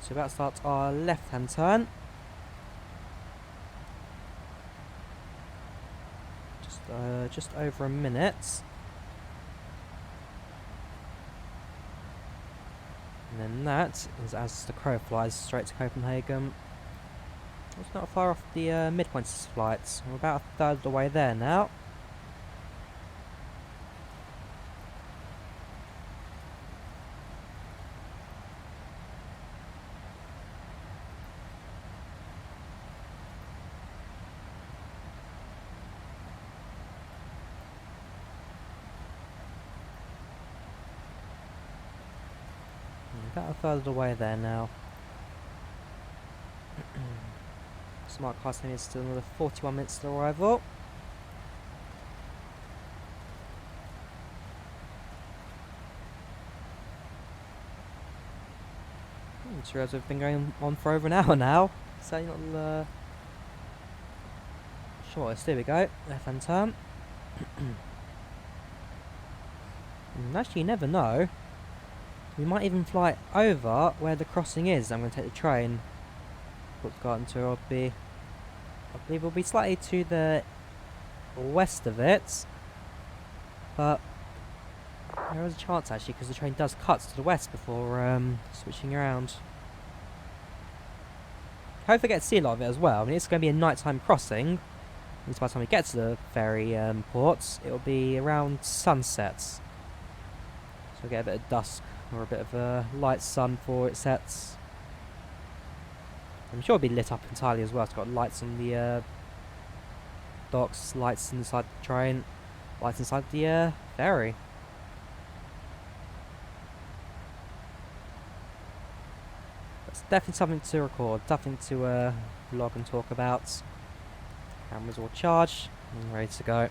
So about to start our left-hand turn. Just over a minute. And then that is as the crow flies straight to Copenhagen. It's not far off the midpoint of this flight. We're about a third of the way there now. About a third of the way there now. Smart car saying it's still another 41 minutes to arrival. Just realised we've been going on for over an hour now. So you're not shortest. There we go. Left hand turn. Actually, you never know. We might even fly over where the crossing is. I'm going to take the train. What's gotten to I believe it'll be slightly to the west of it, but there is a chance actually because the train does cut to the west before switching around. Hopefully get to see a lot of it as well. I mean, it's going to be a nighttime crossing. At least by the time we get to the ferry ports, it'll be around sunset. So we'll get a bit of dusk or a bit of a light sun before it sets. I'm sure it'll be lit up entirely as well. It's got lights on the docks, lights inside the train, lights inside the ferry. That's definitely something to record, something to vlog and talk about. Cameras all charged and ready to go.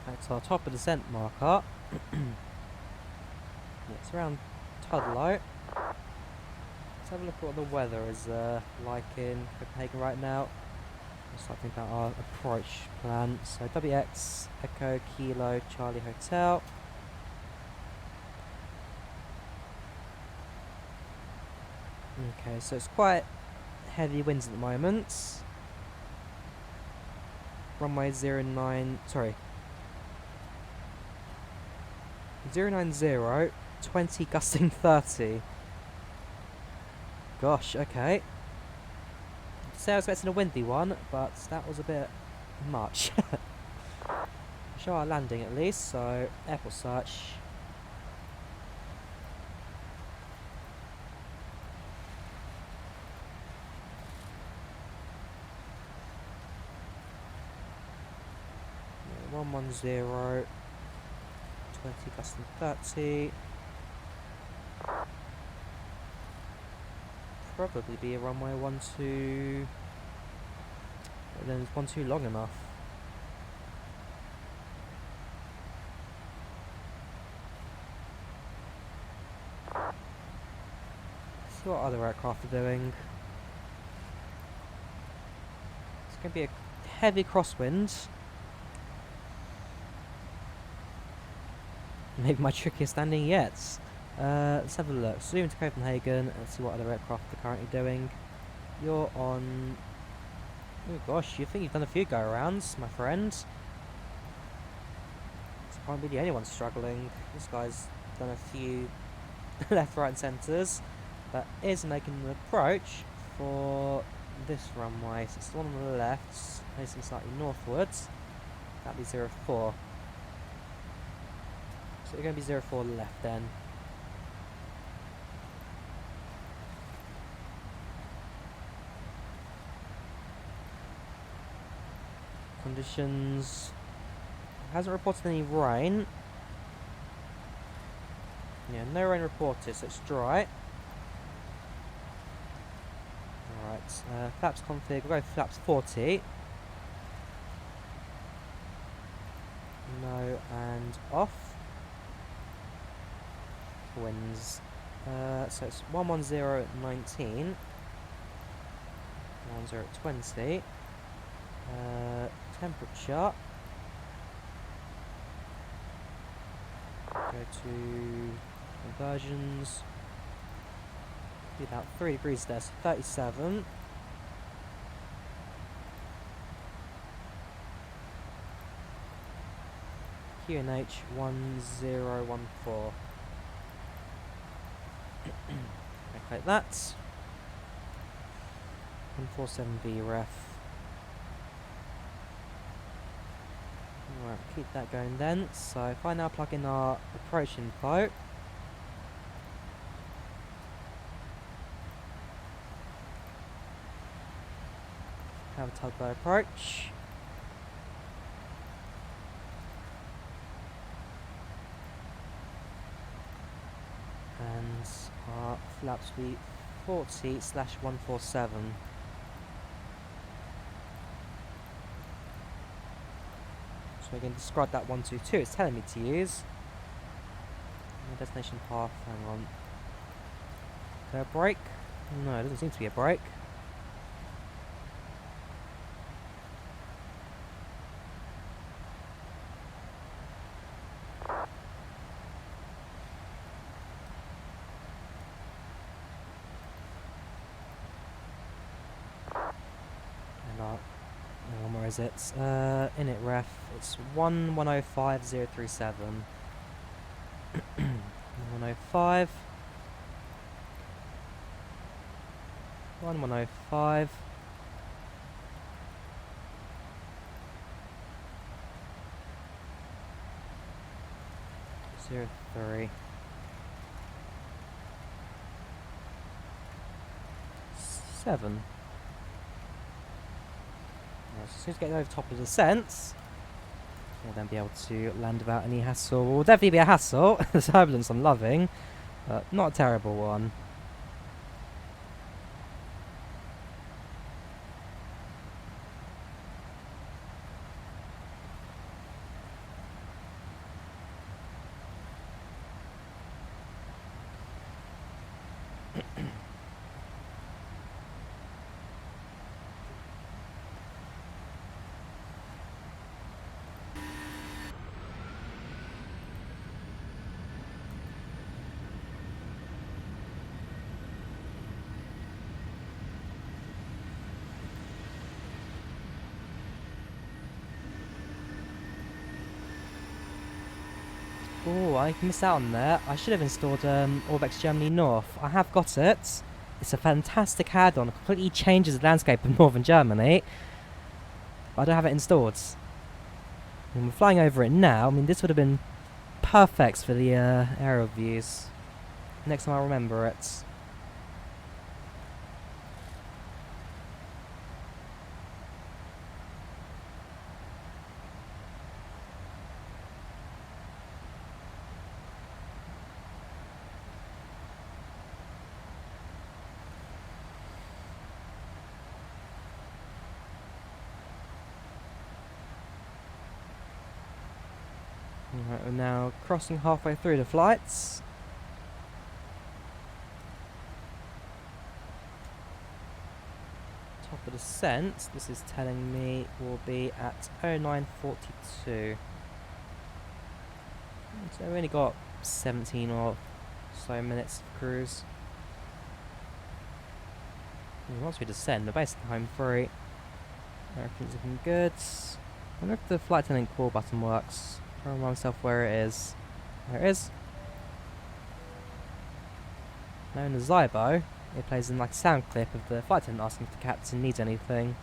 That's our top of descent marker. It's around Tudlow. Let's have a look at what the weather is like in Copenhagen right now. Just think about our approach plan. So WX Echo Kilo Charlie Hotel. Okay, so it's quite heavy winds at the moment. Runway 090, 20 gusting 30. Gosh, okay. So I was expecting a windy one, but that was a bit much. Show our landing at least, so airport search. Yeah, 110. 20 gusting 30. Probably be a runway 12. But then it's 12 long enough. See what other aircraft are doing. It's going to be a heavy crosswind. Maybe my trickiest landing yet. Let's have a look. Zoom to Copenhagen. Let's see what other aircraft are currently doing. You're on... Oh gosh, you think you've done a few go-arounds, my friend. This can't be the only one struggling. This guy's done a few left, right and centres. But is making an approach for this runway. So it's the one on the left, facing slightly northwards. That'd be 04. So you're going to be 04 left then. Conditions. Hasn't reported any rain. Yeah, no rain reported, so it's dry. Alright, flaps config, we'll go flaps 40. No and off. Winds. So it's 110 at 19. 10 at 20. Temperature. Go to conversions. Be about 3 degrees there, so 37. QNH 1014. Like that. 147V ref. Alright, keep that going then. So if I now plug in our approach info. Have a tugboat approach. And our flaps be 40/147. So we're going to describe that 122 it's telling me to use. Destination path, hang on. Is there a brake? No, it doesn't seem to be a brake. Where is it? Init ref, it's 1105037. 105. 1105. 03. 7. As soon as we get over the top of the descents, we'll then be able to land without any hassle. Will definitely be a hassle. The turbulence I'm loving, but not a terrible one. Oh, I missed out on that. I should have installed Orbex Germany North. I have got it. It's a fantastic add-on. It completely changes the landscape of northern Germany. But I don't have it installed. And we're flying over it now. I mean, this would have been perfect for the aerial views. Next time I'll remember it. Right, we're now crossing halfway through the flights. Top of descent, this is telling me will be at 0942. So we've only got 17 or so minutes of cruise. And once we descend, we're basically home free. Everything's looking good. I wonder if the flight attendant call button works. I'll remind myself where it is. There it is. Now in the Zybo, it plays in like a sound clip of the flight attendant asking if the captain needs anything.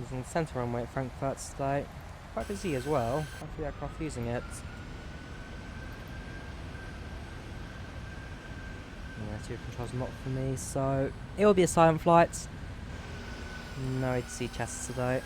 Using the centre runway at Frankfurt today. Quite busy as well. Quite a few aircraft using it. Yeah, two controls not for me, so it will be a silent flight. No ATC chassis today.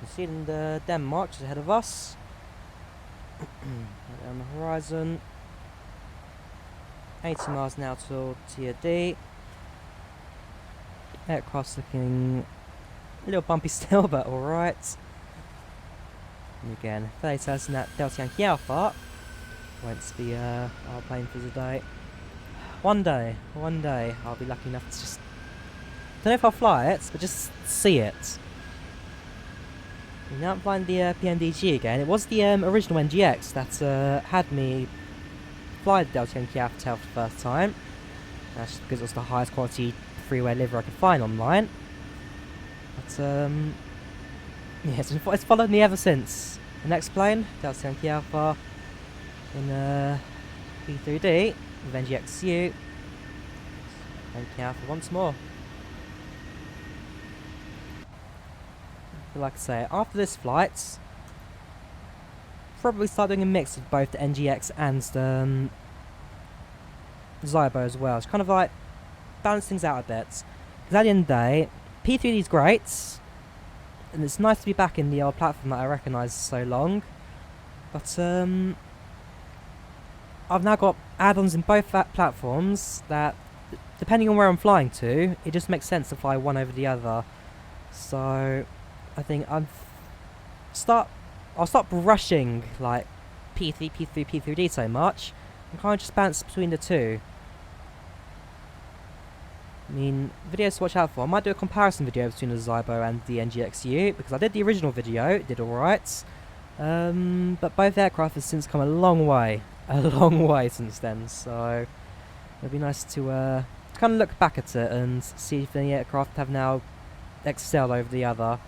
Conceding the Denmark just ahead of us. On the horizon. 80 miles now till Tier D. Aircraft's looking a little bumpy still, but alright. And again, 30,000 at Delta Yankee Alpha. Won't be our plane for the day. One day, I'll be lucky enough to just... don't know if I'll fly it, but just see it. Now I'm flying the PMDG again. It was the original NGX that had me fly the Delta Yankee Alpha tail for the first time. That's just because it was the highest quality freeway livery I could find online. But yeah, it's followed me ever since. The next plane, Delta Yankee Alpha in P3D with NGXu. Yankee Alpha once more. But like I say, after this flight, probably start doing a mix of both the NGX and the Zybo as well. It's kind of like balance things out a bit. Because at the end of the day, P3D is great, and it's nice to be back in the old platform that I recognised so long. But I've now got add-ons in both platforms that, depending on where I'm flying to, it just makes sense to fly one over the other. So I think I'll stop rushing like P3, P3, P3D so much, and kind of just bounce between the two. I mean, videos to watch out for. I might do a comparison video between the Zybo and the NGXu, because I did the original video, it did alright. But both aircraft have since come a long way since then, so it'd be nice to kind of look back at it and see if any aircraft have now excelled over the other.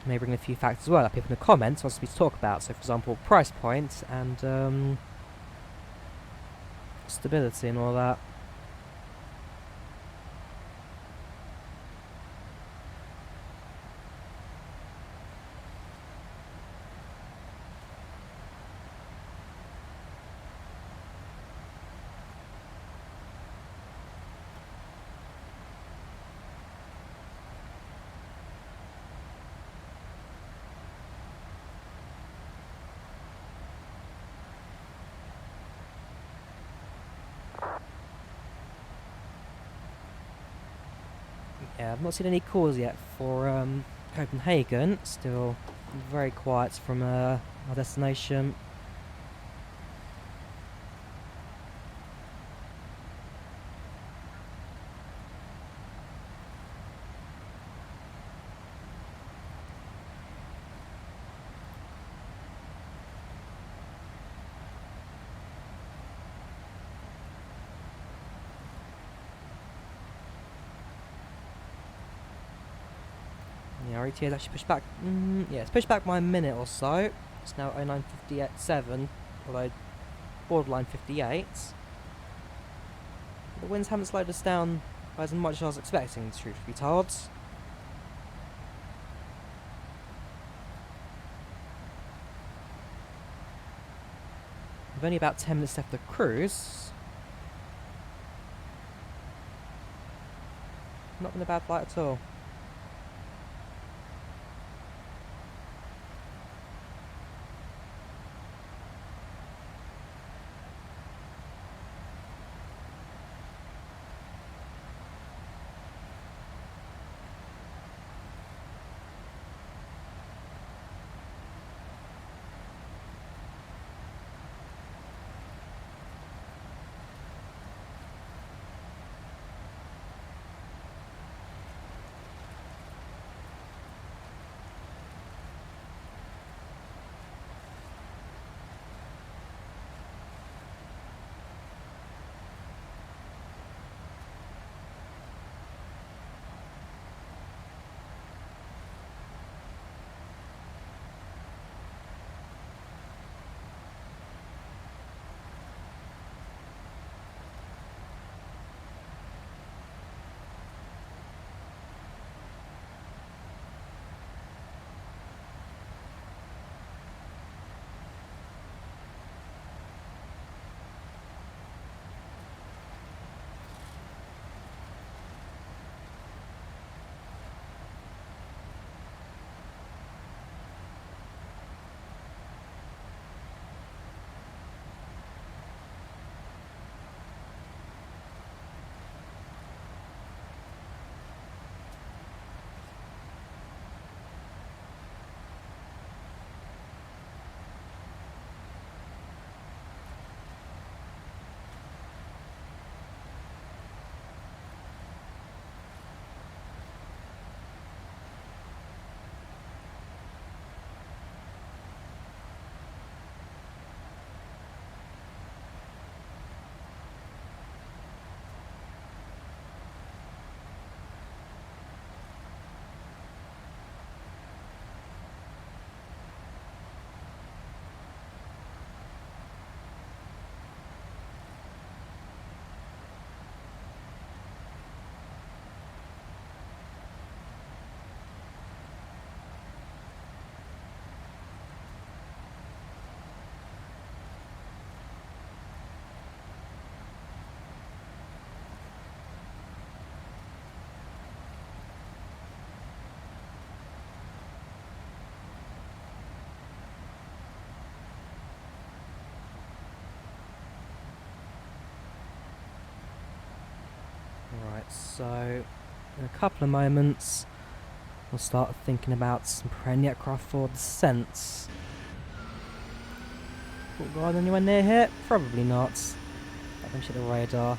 May bring a few facts as well that people in the comments want me to talk about. So, for example, price point and stability and all that. Yeah, I've not seen any calls yet for Copenhagen. Still very quiet from our destination. Our ETA is actually pushed back. Yeah, it's pushed back by a minute or so. It's now 09:57, although borderline 58. The winds haven't slowed us down by as much as I was expecting, truth to be told. We've only about 10 minutes left of the cruise. Not been a bad flight at all. Right, so in a couple of moments we'll start thinking about some premier aircraft for descents. Oh god, anyone near here? Probably not. Let them check the radar.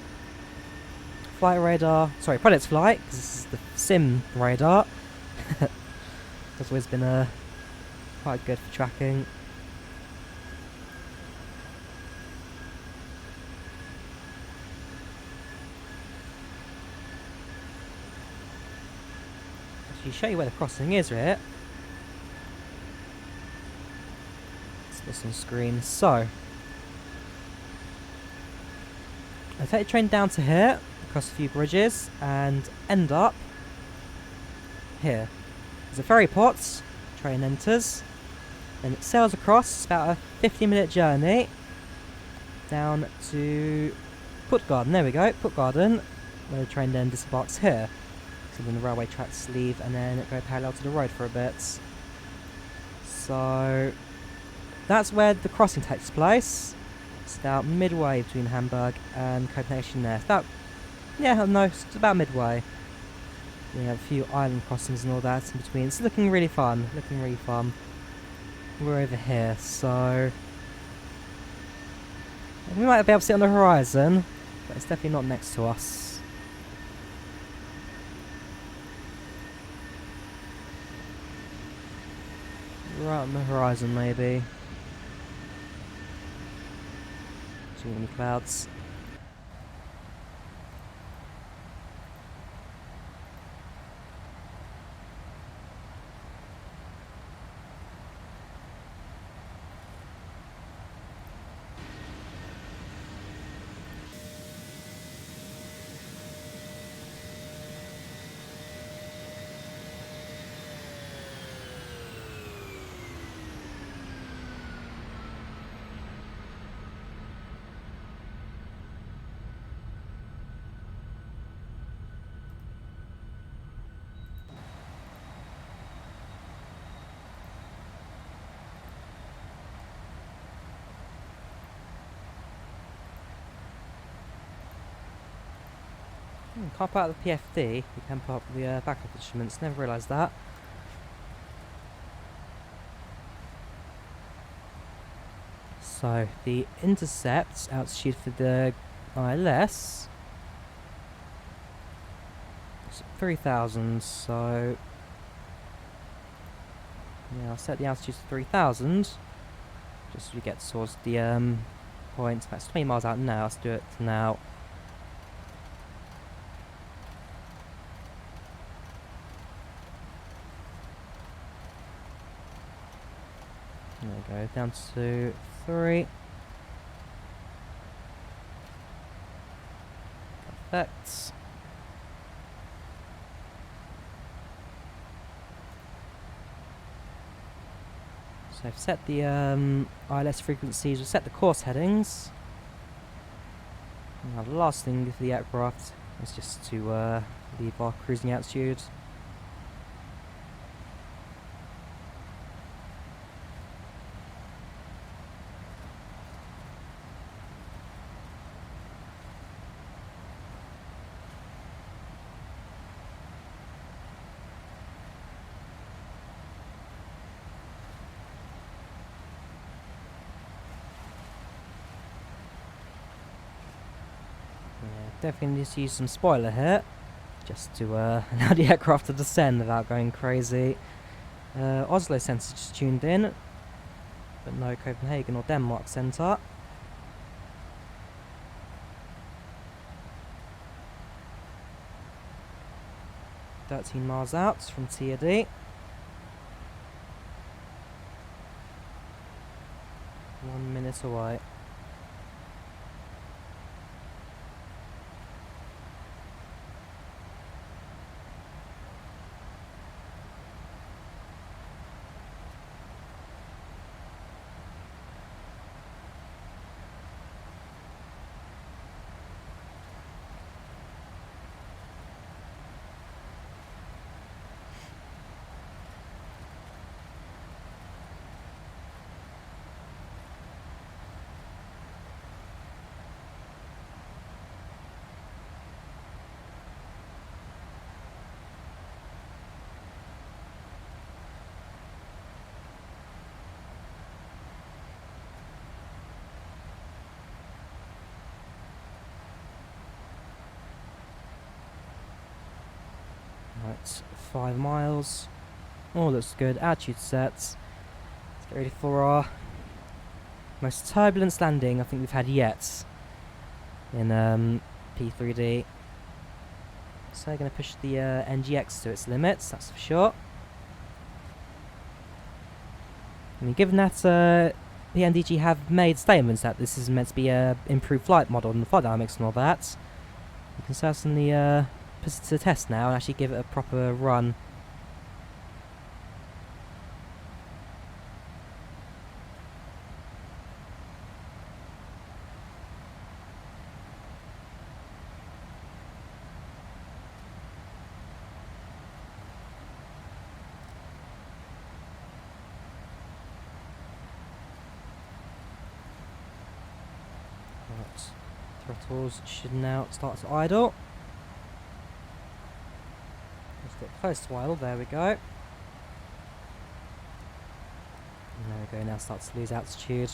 Flight radar, sorry, product flight, because this is the sim radar. That's always been quite good for tracking. Actually, show you where the crossing is, right? It's this on screen. So, I take the train down to here, across a few bridges, and end up here. There's a ferry port, train enters, then it sails across. It's about a 50-minute journey down to Puttgarden. There we go, Puttgarden, where the train then disembarks here. So then the railway tracks leave and then go parallel to the road for a bit. So that's where the crossing takes place. It's about midway between Hamburg and Copenhagen there. It's about, yeah, no, it's about midway. We have a few island crossings and all that in between. It's looking really fun, We're over here, so we might be able to see it on the horizon, but it's definitely not next to us. Right on the horizon, maybe. Too many clouds. Can't put out the PFD, you can put up the backup instruments, never realised that. So, the intercept altitude for the ILS is 3,000, so yeah, I'll set the altitude to 3,000, just so we get towards the point. That's 20 miles out now, let's do it now. There we go, down to 3. Perfect. So I've set the ILS frequencies, we've set the course headings. Now the last thing for the aircraft is just to leave our cruising altitude. Definitely need to use some spoiler here, just to allow the aircraft to descend without going crazy. Oslo sensor just tuned in, but no Copenhagen or Denmark centre. "13 miles out from TRD. 1 minute away. Right, 5 miles. All looks good. Altitude set. Let's get ready for our most turbulent landing I think we've had yet in P3D. So we're going to push the NGX to its limits, that's for sure. I mean, given that PMDG have made statements that this is meant to be a improved flight model and the flight dynamics and all that, you can certainly put it to the test now and actually give it a proper run. Right, throttles should now start to idle. Let's get close to idle, there we go. And there we go, now starts to lose altitude.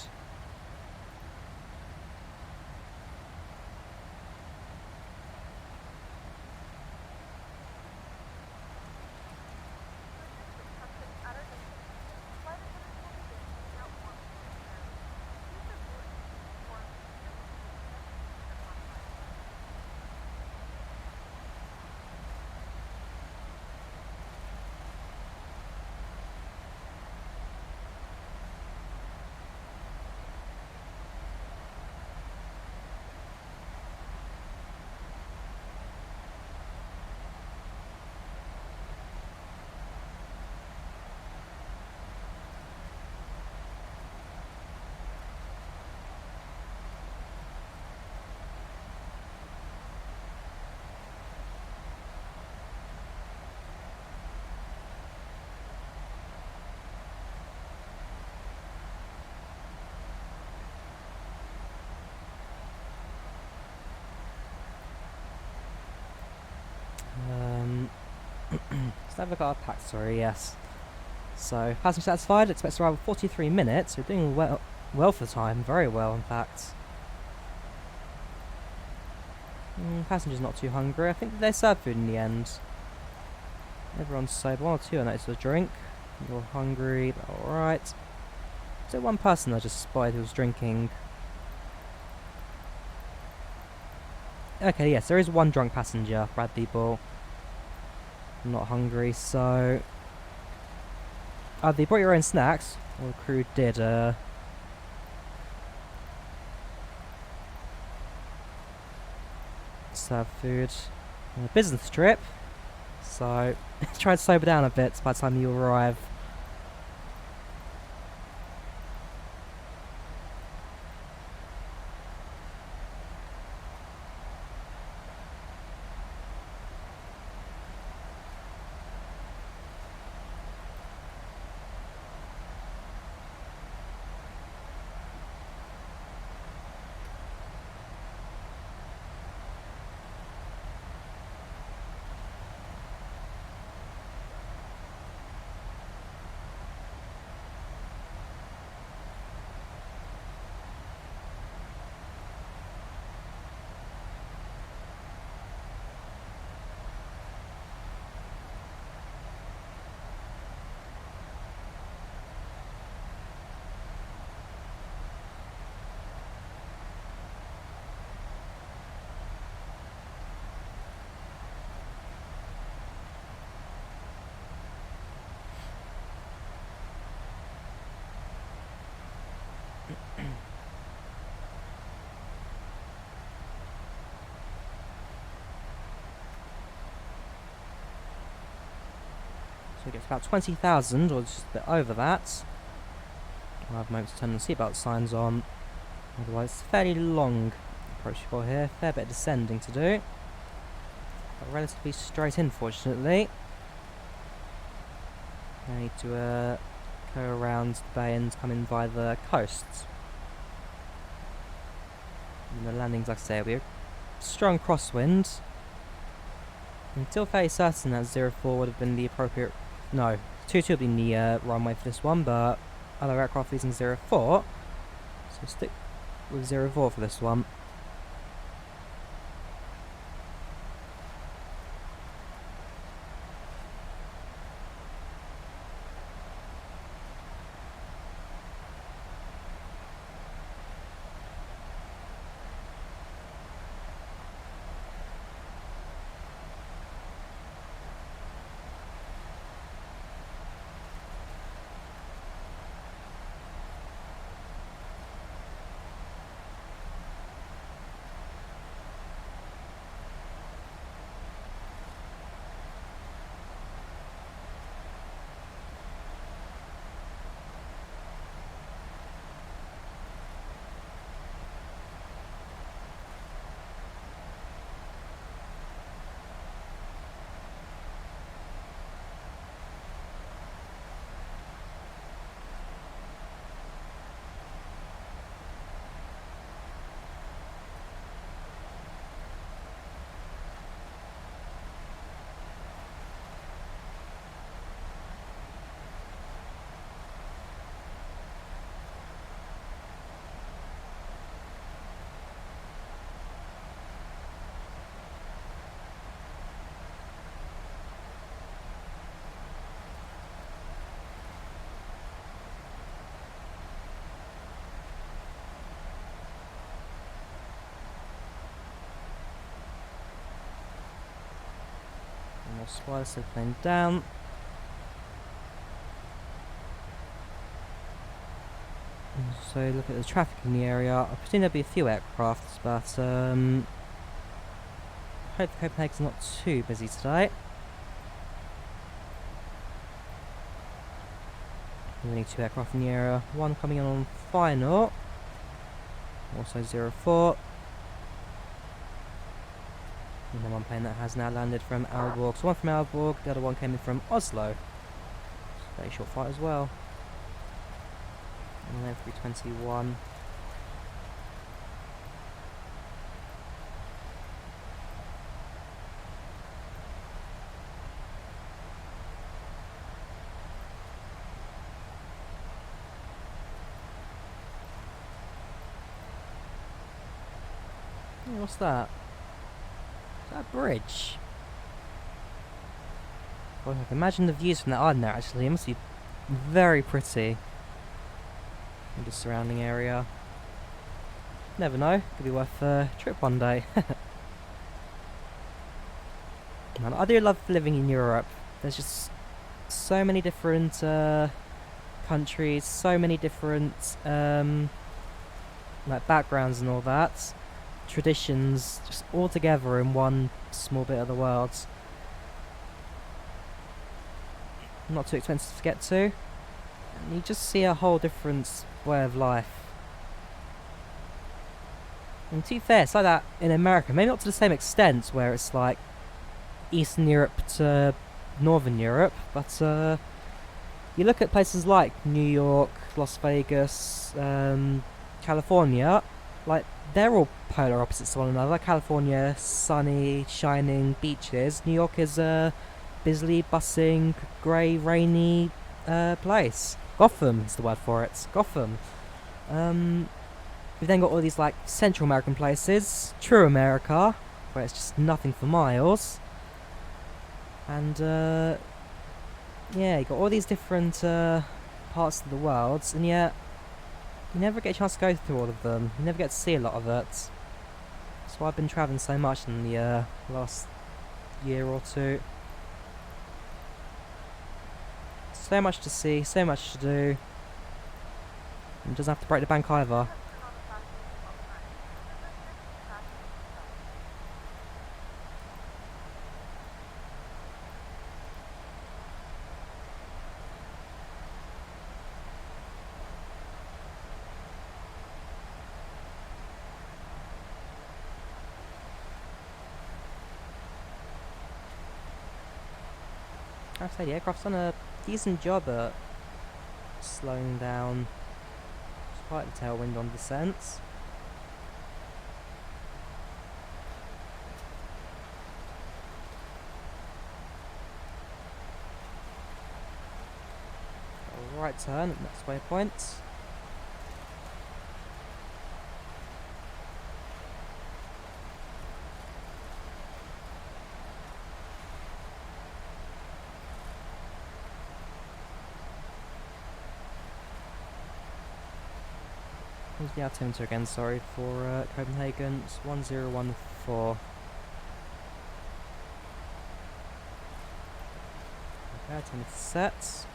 never got a pack, sorry, yes. So, passenger satisfied, expects to arrive in 43 minutes. We're doing well for the time, very well in fact. Passengers not too hungry. I think they served food in the end. Everyone's sober. 1 or 2 I noticed a drink. You're hungry, alright. So one person I just spotted who was drinking. Okay, yes, there is one drunk passenger, Bradley Ball. Not hungry, so... they brought your own snacks. Well, the crew did, serve food on a business trip. So, try to sober down a bit by the time you arrive. So it gets about 20,000, or just a bit over that. I'll have moments to turn the seatbelt signs on. Otherwise, it's fairly long approach for here. Fair bit of descending to do. But relatively straight in, fortunately. I need to go around the bay and come in by the coast. And the landings, like I say, will be a strong crosswind. I'm still fairly certain that 04 would have been the appropriate... No, 22 would have been the runway for this one, but other aircraft using 04. So stick with 04 for this one. Slice the plane down. So look at the traffic in the area. I presume there'll be a few aircrafts, but hope Copenhagen's not too busy today. We need 2 aircraft in the area. One coming in on final. Also 04. And then one plane that has now landed from Aalborg. So one from Aalborg, the other one came in from Oslo. Very short flight as well. And then 321. Yeah, what's that? Is that a bridge? Well, I can imagine the views from that island there, actually. It must be very pretty. In the surrounding area. Never know. Could be worth a trip one day. Man, I do love living in Europe. There's just so many different countries, so many different like backgrounds and all that, traditions, just all together in one small bit of the world. Not too expensive to get to, and you just see a whole different way of life. And to be fair, it's like that in America, maybe not to the same extent, where it's like Eastern Europe to Northern Europe, but you look at places like New York, Las Vegas, California, like they're all polar opposites to one another. California, sunny, shining beaches. New York is a busy, bustling, grey, rainy place. Gotham is the word for it. Gotham. We've then got all these like Central American places. True America, where it's just nothing for miles. And yeah, you got all these different parts of the world, and yet you never get a chance to go through all of them. You never get to see a lot of it. That's why I've been travelling so much in the last year or two. So much to see, so much to do. And it doesn't have to break the bank either. I have to say, the aircraft's done a decent job at slowing down despite the tailwind on descents. A right turn at next waypoint. Here's the altimeter again, sorry, for Copenhagen. It's 1014. Okay, altimeter set.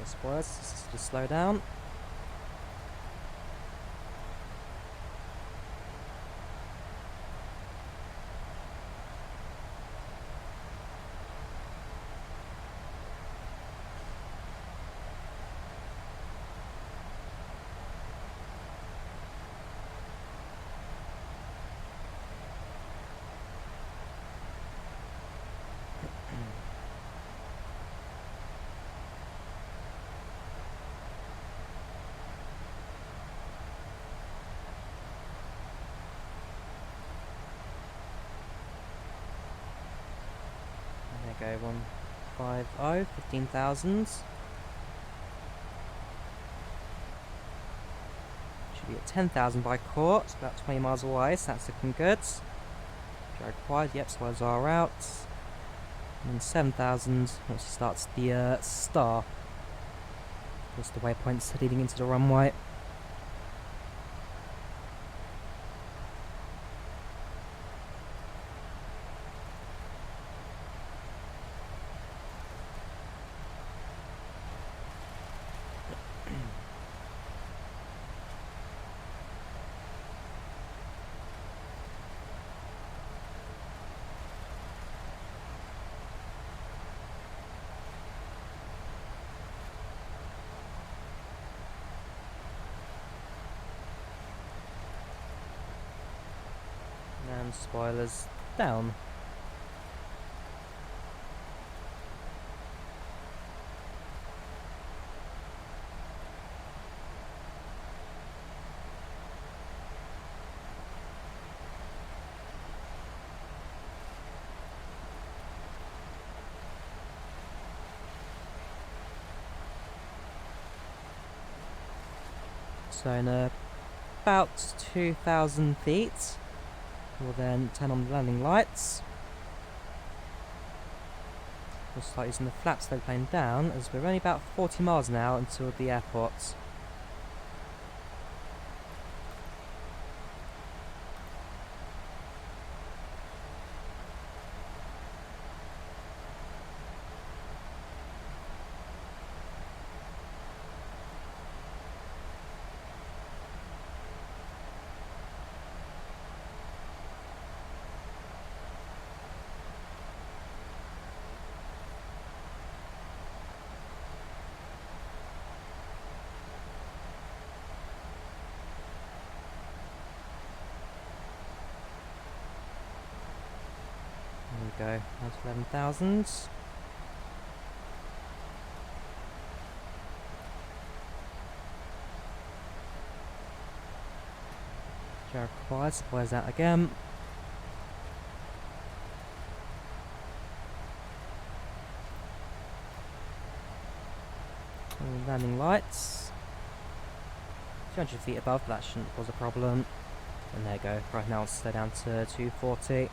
Spoilers, just slow down. There we go, 150, 15,000. Should be at 10,000 by court, it's about 20 miles away, so that's looking good. Drag wide, yep, spoilers are out. And then 7,000 once it starts the star. That's the waypoints leading into the runway. And spoilers down. So in about 2,000 feet, we'll then turn on the landing lights. We'll start using the flaps to slow the plane down, as we're only about 40 miles an hour until the airport. There we go, that's 11,000. Gyro required, supplies out again. And landing lights. 200 feet above, that shouldn't cause a problem. And there you go, right now it's slow down to 240.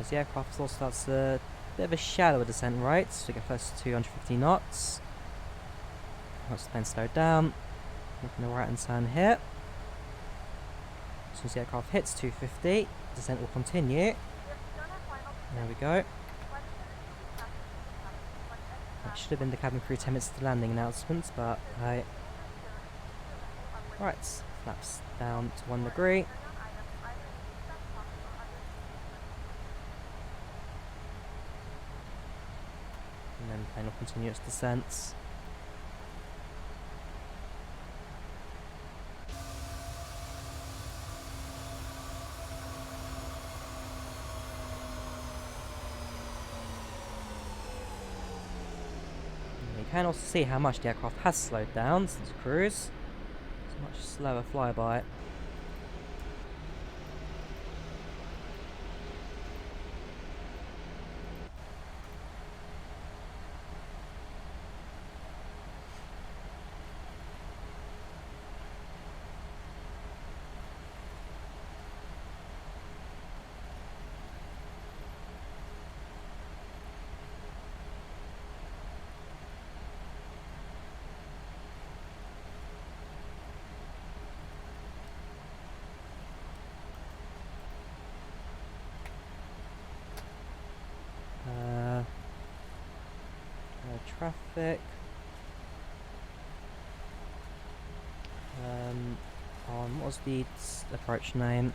The aircraft also starts a bit of a shallower descent right, so we get close to 250 knots. Once the plane slowed down, making the right hand turn here. As soon as the aircraft hits 250, descent will continue. There we go. That should have been the cabin crew 10 minutes to landing announcement, but hey. Right, flaps down to 1 degree. And then the plane will continue its descents. And you can also see how much the aircraft has slowed down since cruise. It's a much slower flyby. Traffic. On what was the approach name?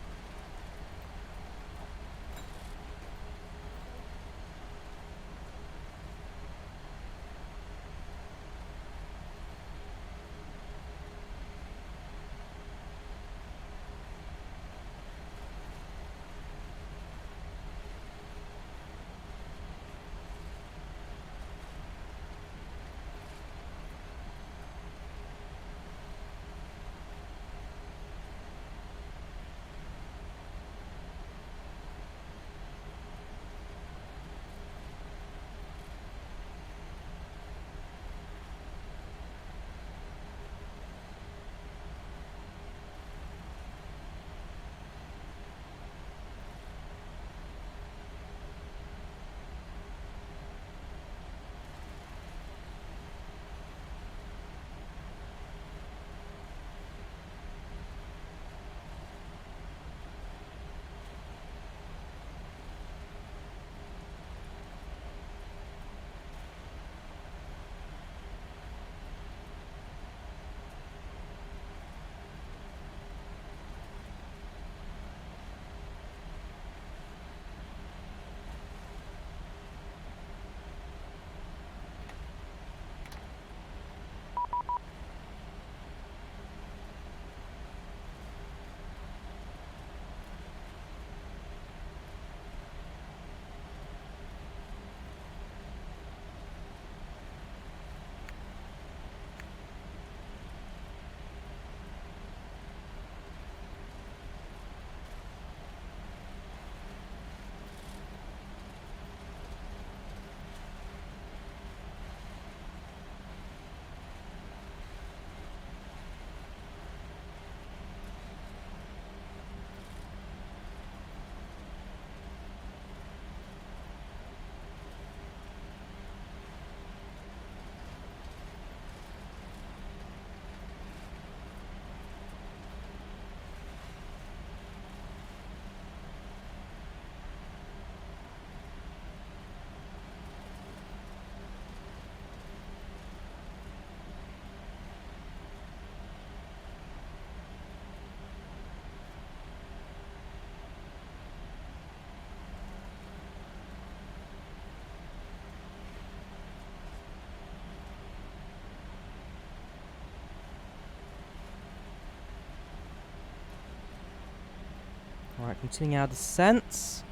Alright, continuing our descent.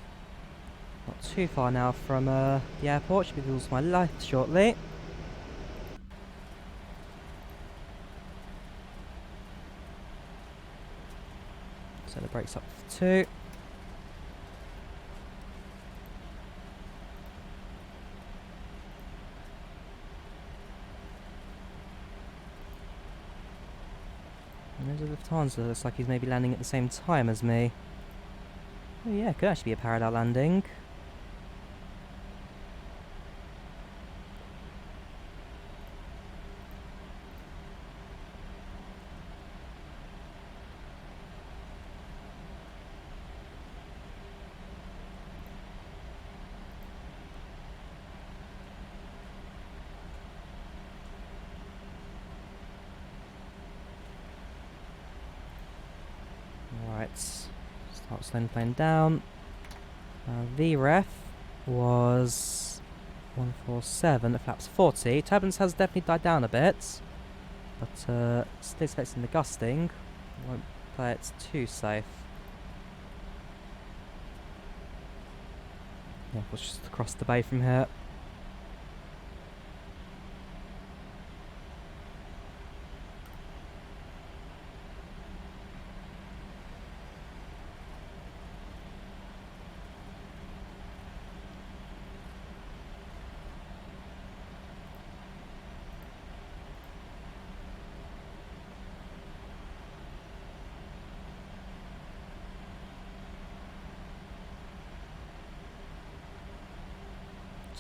Not too far now from the airport. Should be visible to my left shortly. So the brakes up for 2. And there's a Lufthansa. Looks like he's maybe landing at the same time as me. Oh yeah, could actually be a parallel landing. Alright, start slowing the plane down. VREF was 147 at flaps 40. Turbulence has definitely died down a bit, but still expecting the gusting. Won't play it too safe. Yeah, we'll just across the bay from here.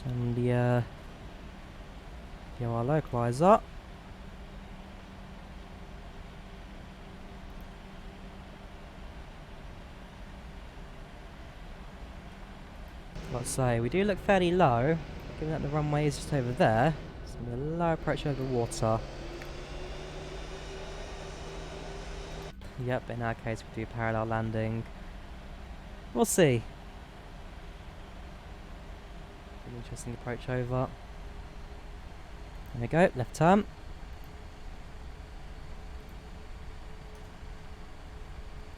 Turn the OR localizer. Like I say, we do look fairly low, given that the runway is just over there. So a low approach over water. Yep, in our case we do parallel landing. We'll see. An interesting approach over. There we go, left turn.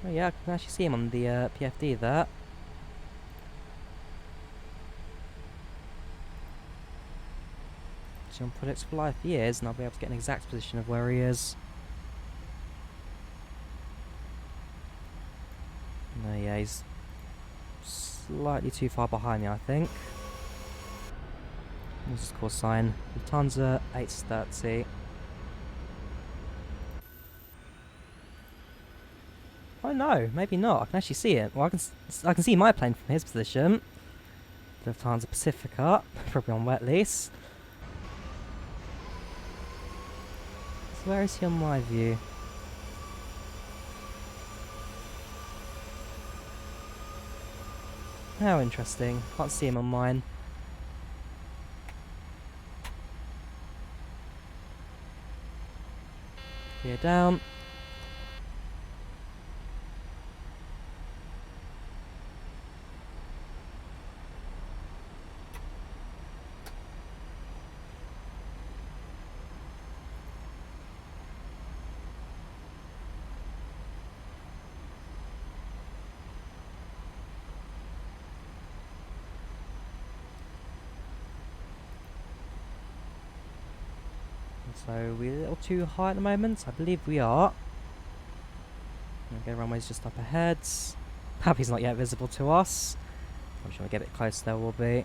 Oh yeah, I can actually see him on the PFD there. So on Projects for Life he is, and I'll be able to get an exact position of where he is. No, yeah, he's slightly too far behind me, I think. This is course sign. Lufthansa 830. Oh no, maybe not. I can actually see it. Well, I can see my plane from his position. Lufthansa Pacifica, probably on wet lease. So where is he on my view? How interesting. Can't see him on mine. Gear down. So we're a little too high at the moment. I believe we are. Okay, runway's just up ahead. Pappy's not yet visible to us. I'm sure we get a bit closer there will be.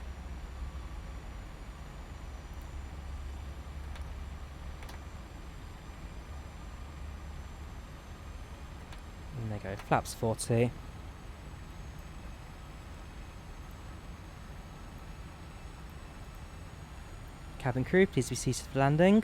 And there you go, flaps 40. Cabin crew, please be seated for landing.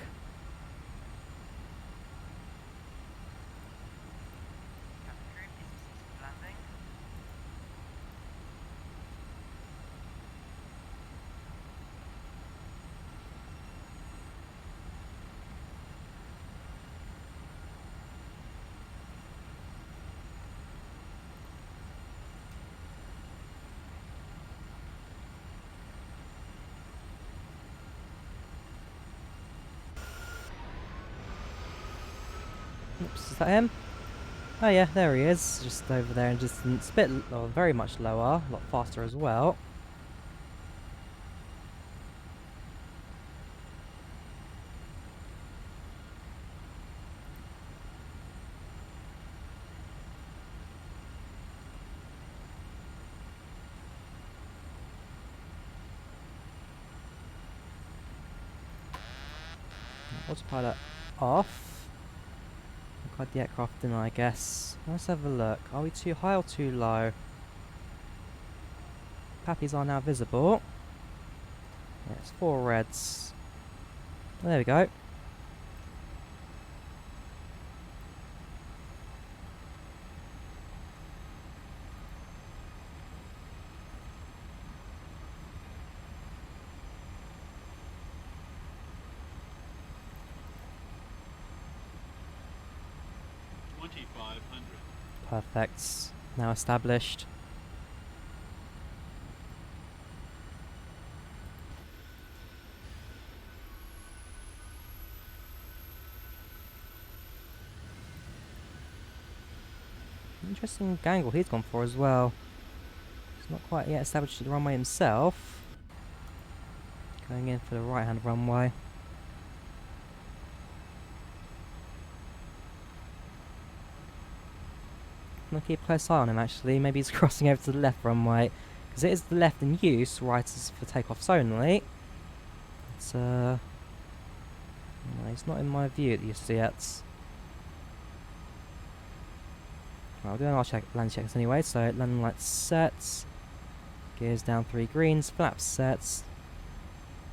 Oops, is that him? Oh yeah, there he is, just over there in distance. A bit, very much lower, a lot faster as well. Autopilot off. Got the aircraft in, I guess. Let's have a look. Are we too high or too low? Pappies are now visible. Yeah, it's 4 reds. There we go. Perfect. Now established. Interesting angle he's gone for as well. He's not quite yet established the runway himself. Going in for the right hand runway. I'm gonna keep a close eye on him actually. Maybe he's crossing over to the left runway. Because it is the left in use, right is for takeoffs only. It's no, he's not in my view just yet. Right, we'll do an land checks anyway, so landing lights set. Gears down 3 greens, flaps set.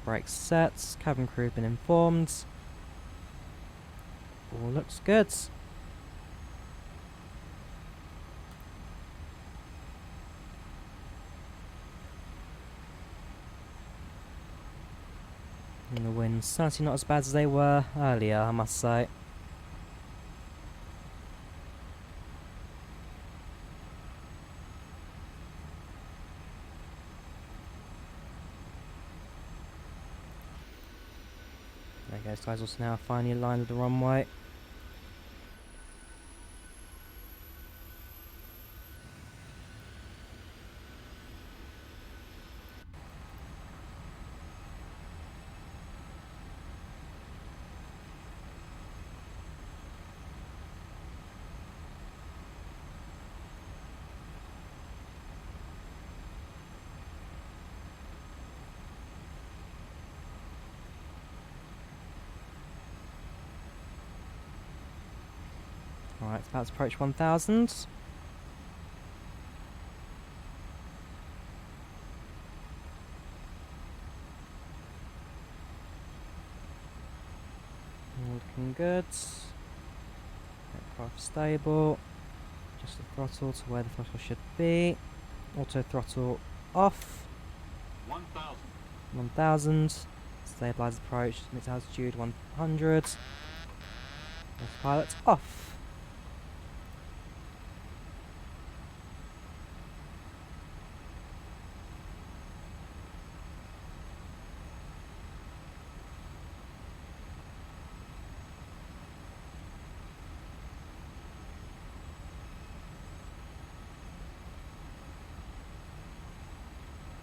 Brakes set, cabin crew been informed. All looks good. And the winds certainly not as bad as they were earlier, I must say. There goes guys, also now finally aligned with the runway. Alright, it's about to approach 1000. Looking good. Aircraft stable. Just the throttle to where the throttle should be. Auto throttle off. 1000. 1000. Stabilize approach. Mid altitude 100. Pilot off.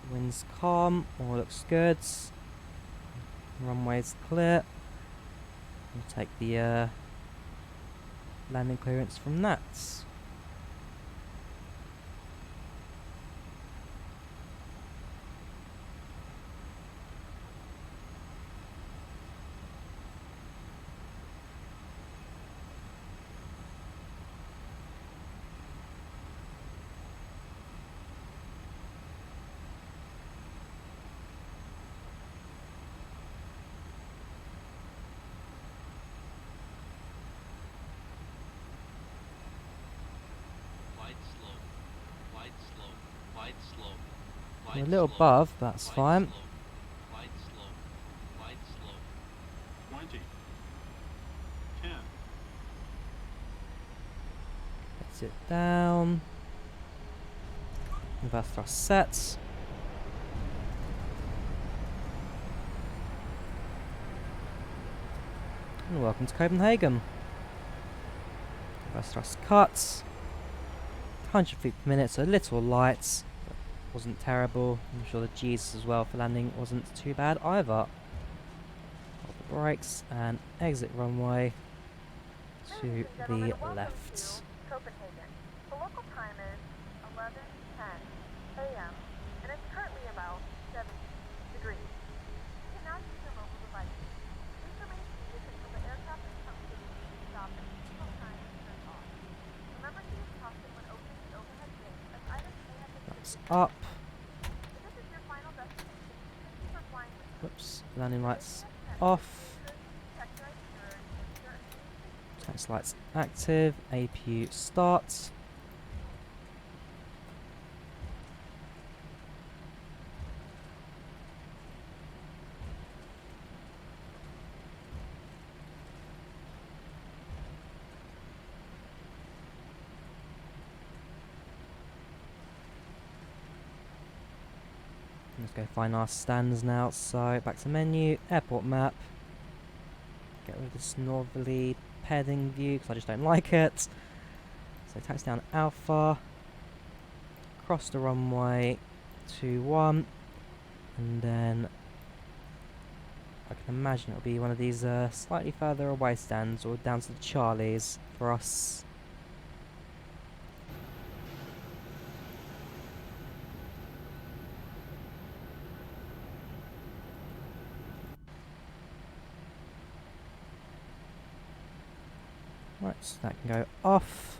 Wind's calm, all looks good. Runway's clear. We'll take the landing clearance from that. We're a little above, but that's fine. 20. 10. Let's it down. Reverse thrust set. And welcome to Copenhagen. First thrust cut. 100 feet per minute, so a little light. But wasn't terrible. I'm sure the G's as well for landing wasn't too bad either. Hold the brakes and exit runway to the left. Copenhagen. The local time is 11:10 a.m. and it's currently about 70 degrees. You can now use your mobile devices. Please remain seated until the aircraft has come to the stop and signal sign is turned off. Remember to use caution when opening the overhead bins as items may have been That's hidden. up. If this is your final destination, thank you for flying with us. Whoops. Landing lights Check off. your itinerary, ensure a safe Tax lights active. APU start. Let's go find our stands now. So back to menu, airport map. Get rid of this northerly heading view because I just don't like it. So taxi down Alpha, cross the runway 21, and then I can imagine it'll be one of these slightly further away stands or down to the Charlies for us. Right, so that can go off.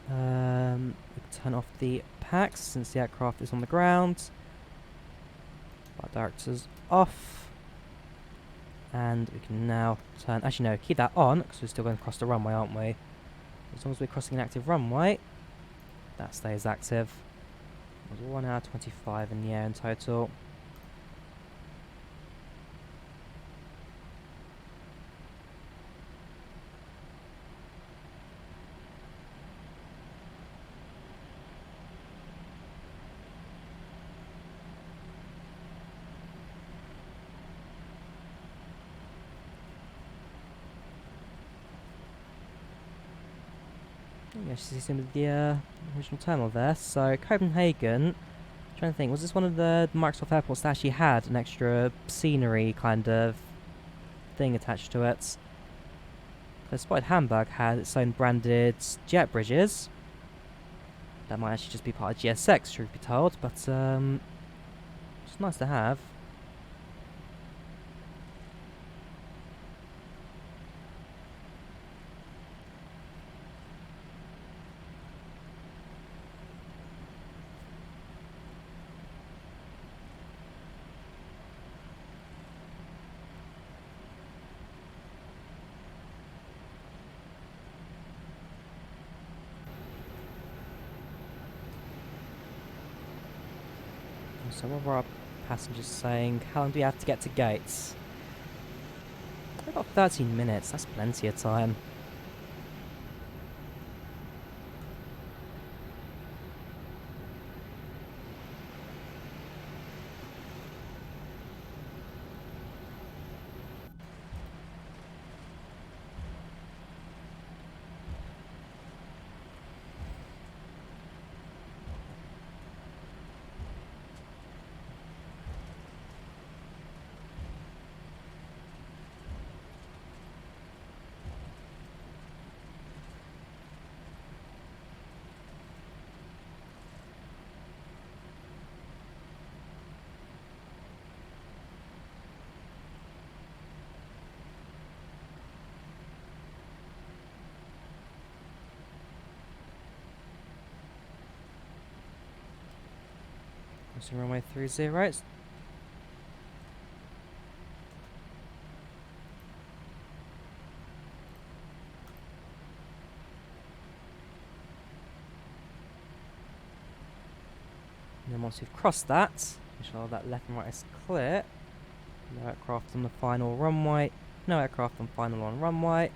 We can turn off the packs since the aircraft is on the ground. Flight directors off. And we can now turn... Actually, no, keep that on because we're still going to cross the runway, aren't we? As long as we're crossing an active runway, that stays active. It was 1 hour 25 in the air in total. Yeah, you see some of the original terminal there. So Copenhagen, trying to think, was this one of the Microsoft airports that actually had an extra scenery kind of thing attached to it? I spotted Hamburg had its own branded jet bridges. That might actually just be part of GSX, truth be told, but it's nice to have. So what were our passengers saying? How long do we have to get to gates? We've got 13 minutes, that's plenty of time. Crossing runway 30. And then once we've crossed that, make sure that left and right is clear. No aircraft on the final runway. No aircraft on final on runway.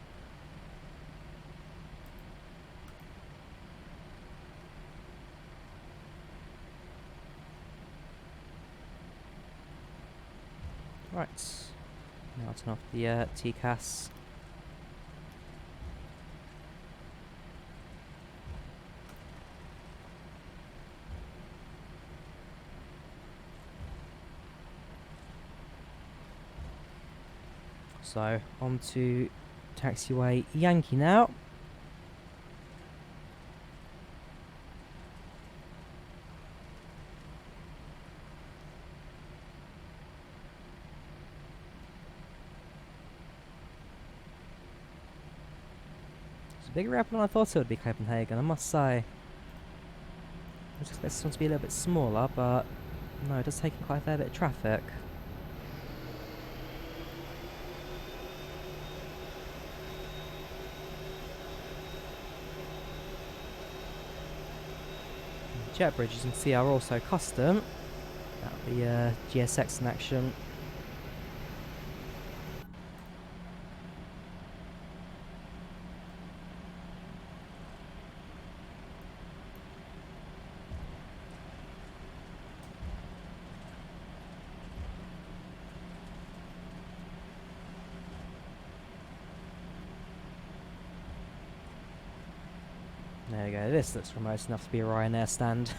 Right. Now I'll turn off the TCAS. So, on to taxiway Yankee now. It's a bigger airport than I thought it would be, Copenhagen, I must say. I was expecting this one to be a little bit smaller, but no, it does take quite a fair bit of traffic. Jet bridges you can see are also custom. That'll be GSX in action. There we go, this looks remote enough to be a Ryanair stand.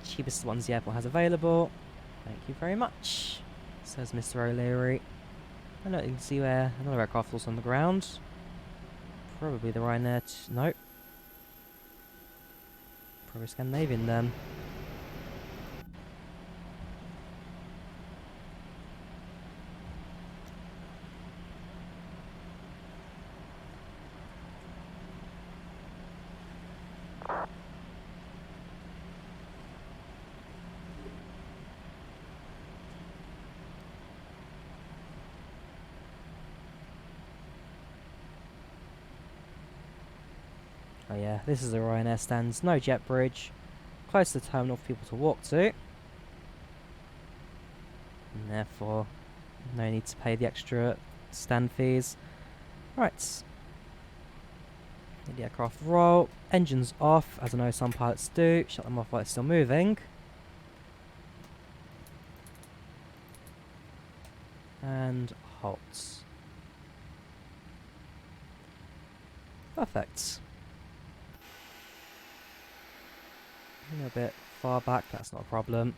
Cheapest ones the airport has available. Thank you very much, says Mr. O'Leary. I know you can see where another aircraft was on the ground. Probably the Ryanair. Nope. Probably Scandinavian then. Oh yeah, this is the Ryanair stands, no jet bridge, close to the terminal for people to walk to, and therefore no need to pay the extra stand fees. Right, let the aircraft roll, engines off, as I know some pilots do, shut them off while it's still moving. And halt. Perfect. A little bit far back, that's not a problem.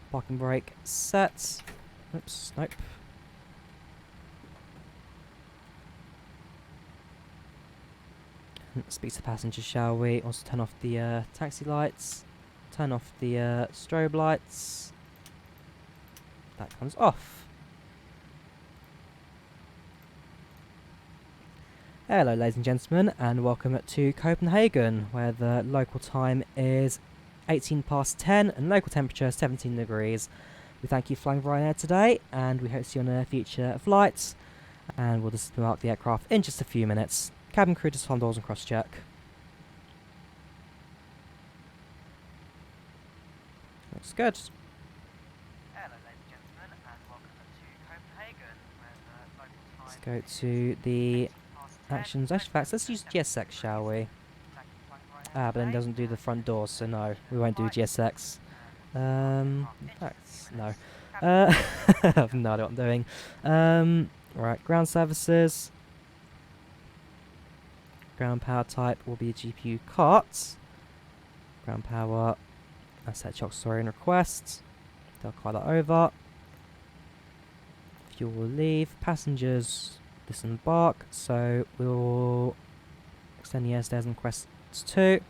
Parking brake set. Oops, nope. Speak to the passengers, shall we? Also turn off the taxi lights. Turn off the strobe lights. That comes off. Hello ladies and gentlemen, and welcome to Copenhagen, where the local time is 10:18 and local temperature 17 degrees. We thank you for flying Ryanair today, and we hope to see you on future flights, and we'll just mark the aircraft in just a few minutes. Cabin crew just on doors and cross check. Looks good. Hello ladies and gentlemen, and welcome to Copenhagen, where the local time. Let's go to the actions. Actually, facts, let's use GSX, shall we? Ah, but then it doesn't do the front doors, so no, we won't do GSX. In fact, no. I have no idea what I'm doing. Right, ground services. Ground power type will be a GPU cart. Ground power, asset chock story and request. They'll call that over. Fuel will leave. Passengers disembark, so we'll extend the airstairs and requests 2.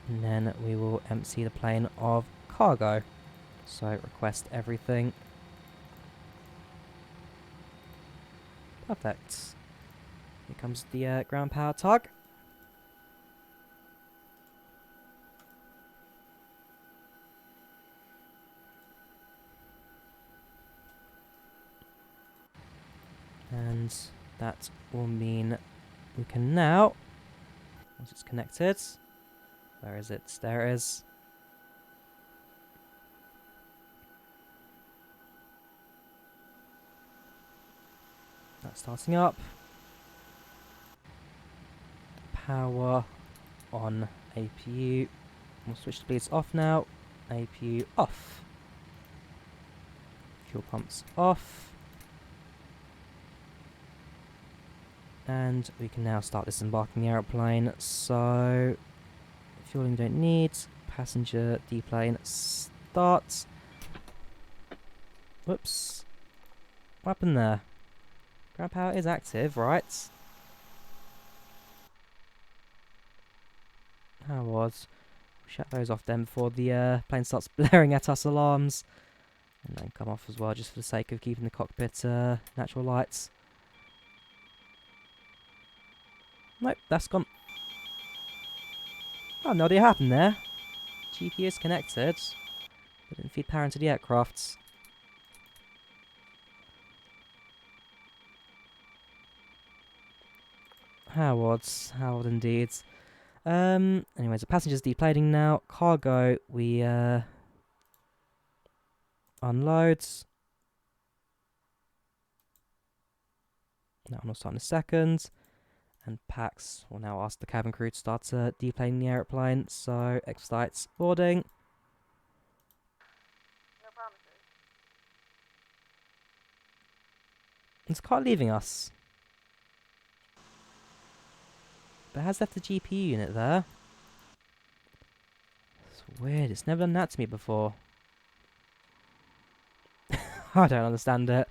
And then we will empty the plane of cargo. So request everything. Perfect. Here comes the ground power tug. And that will mean we can now, once it's connected, where is it? There it is. That's starting up. Power on APU. We'll switch the bleeds off now. APU off. Fuel pumps off. And we can now start disembarking the aeroplane. So, fueling don't need. Passenger deplane start. Whoops. What happened there? Ground power is active, right? How was? Shut those off then before the plane starts blaring at us alarms. And then come off as well, just for the sake of keeping the cockpit natural lights. Nope, that's gone. Oh, no idea what happened there. GPU is connected, but didn't feed power into the aircraft. How odd. How odd indeed. Anyways, the passengers deplaning now. Cargo, we unloads. That one will start in a second. And Pax will now ask the cabin crew to start deplaning the aeroplane. So, expedites boarding. No promises. It's car leaving us. But it has left the GPU unit there. It's weird, it's never done that to me before. I don't understand it.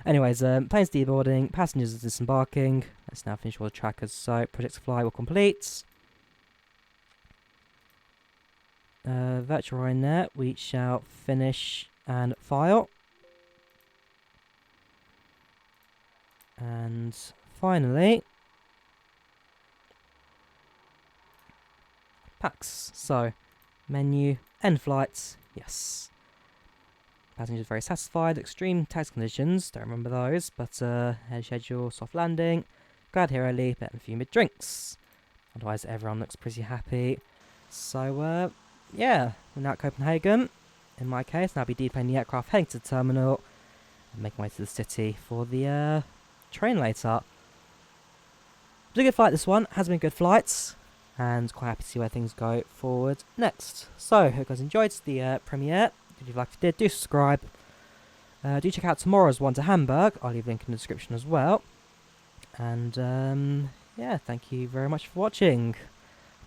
Anyways, plane's deboarding, passengers are disembarking. Let's now finish all the trackers. So, project to fly will complete. Virtual Ryanair, we shall finish and file. And finally, Pax. So, menu, end flights, yes. Passengers very satisfied. Extreme tax conditions, don't remember those, but head schedule, soft landing. Glad here early, bet a few mid drinks. Otherwise, everyone looks pretty happy. So, yeah, we're now at Copenhagen. In my case, now I'll be deplaning the aircraft, heading to the terminal, and making my way to the city for the train later. It was a good flight, this one. Has been good flights, and quite happy to see where things go forward next. So, hope you guys enjoyed the premiere. If you did, do subscribe. Do check out tomorrow's one to Hamburg. I'll leave a link in the description as well. And yeah, thank you very much for watching.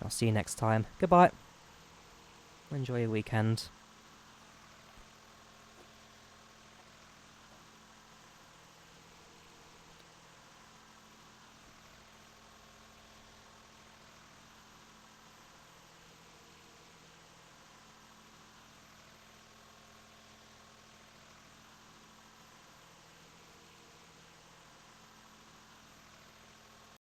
I'll see you next time. Goodbye. Enjoy your weekend.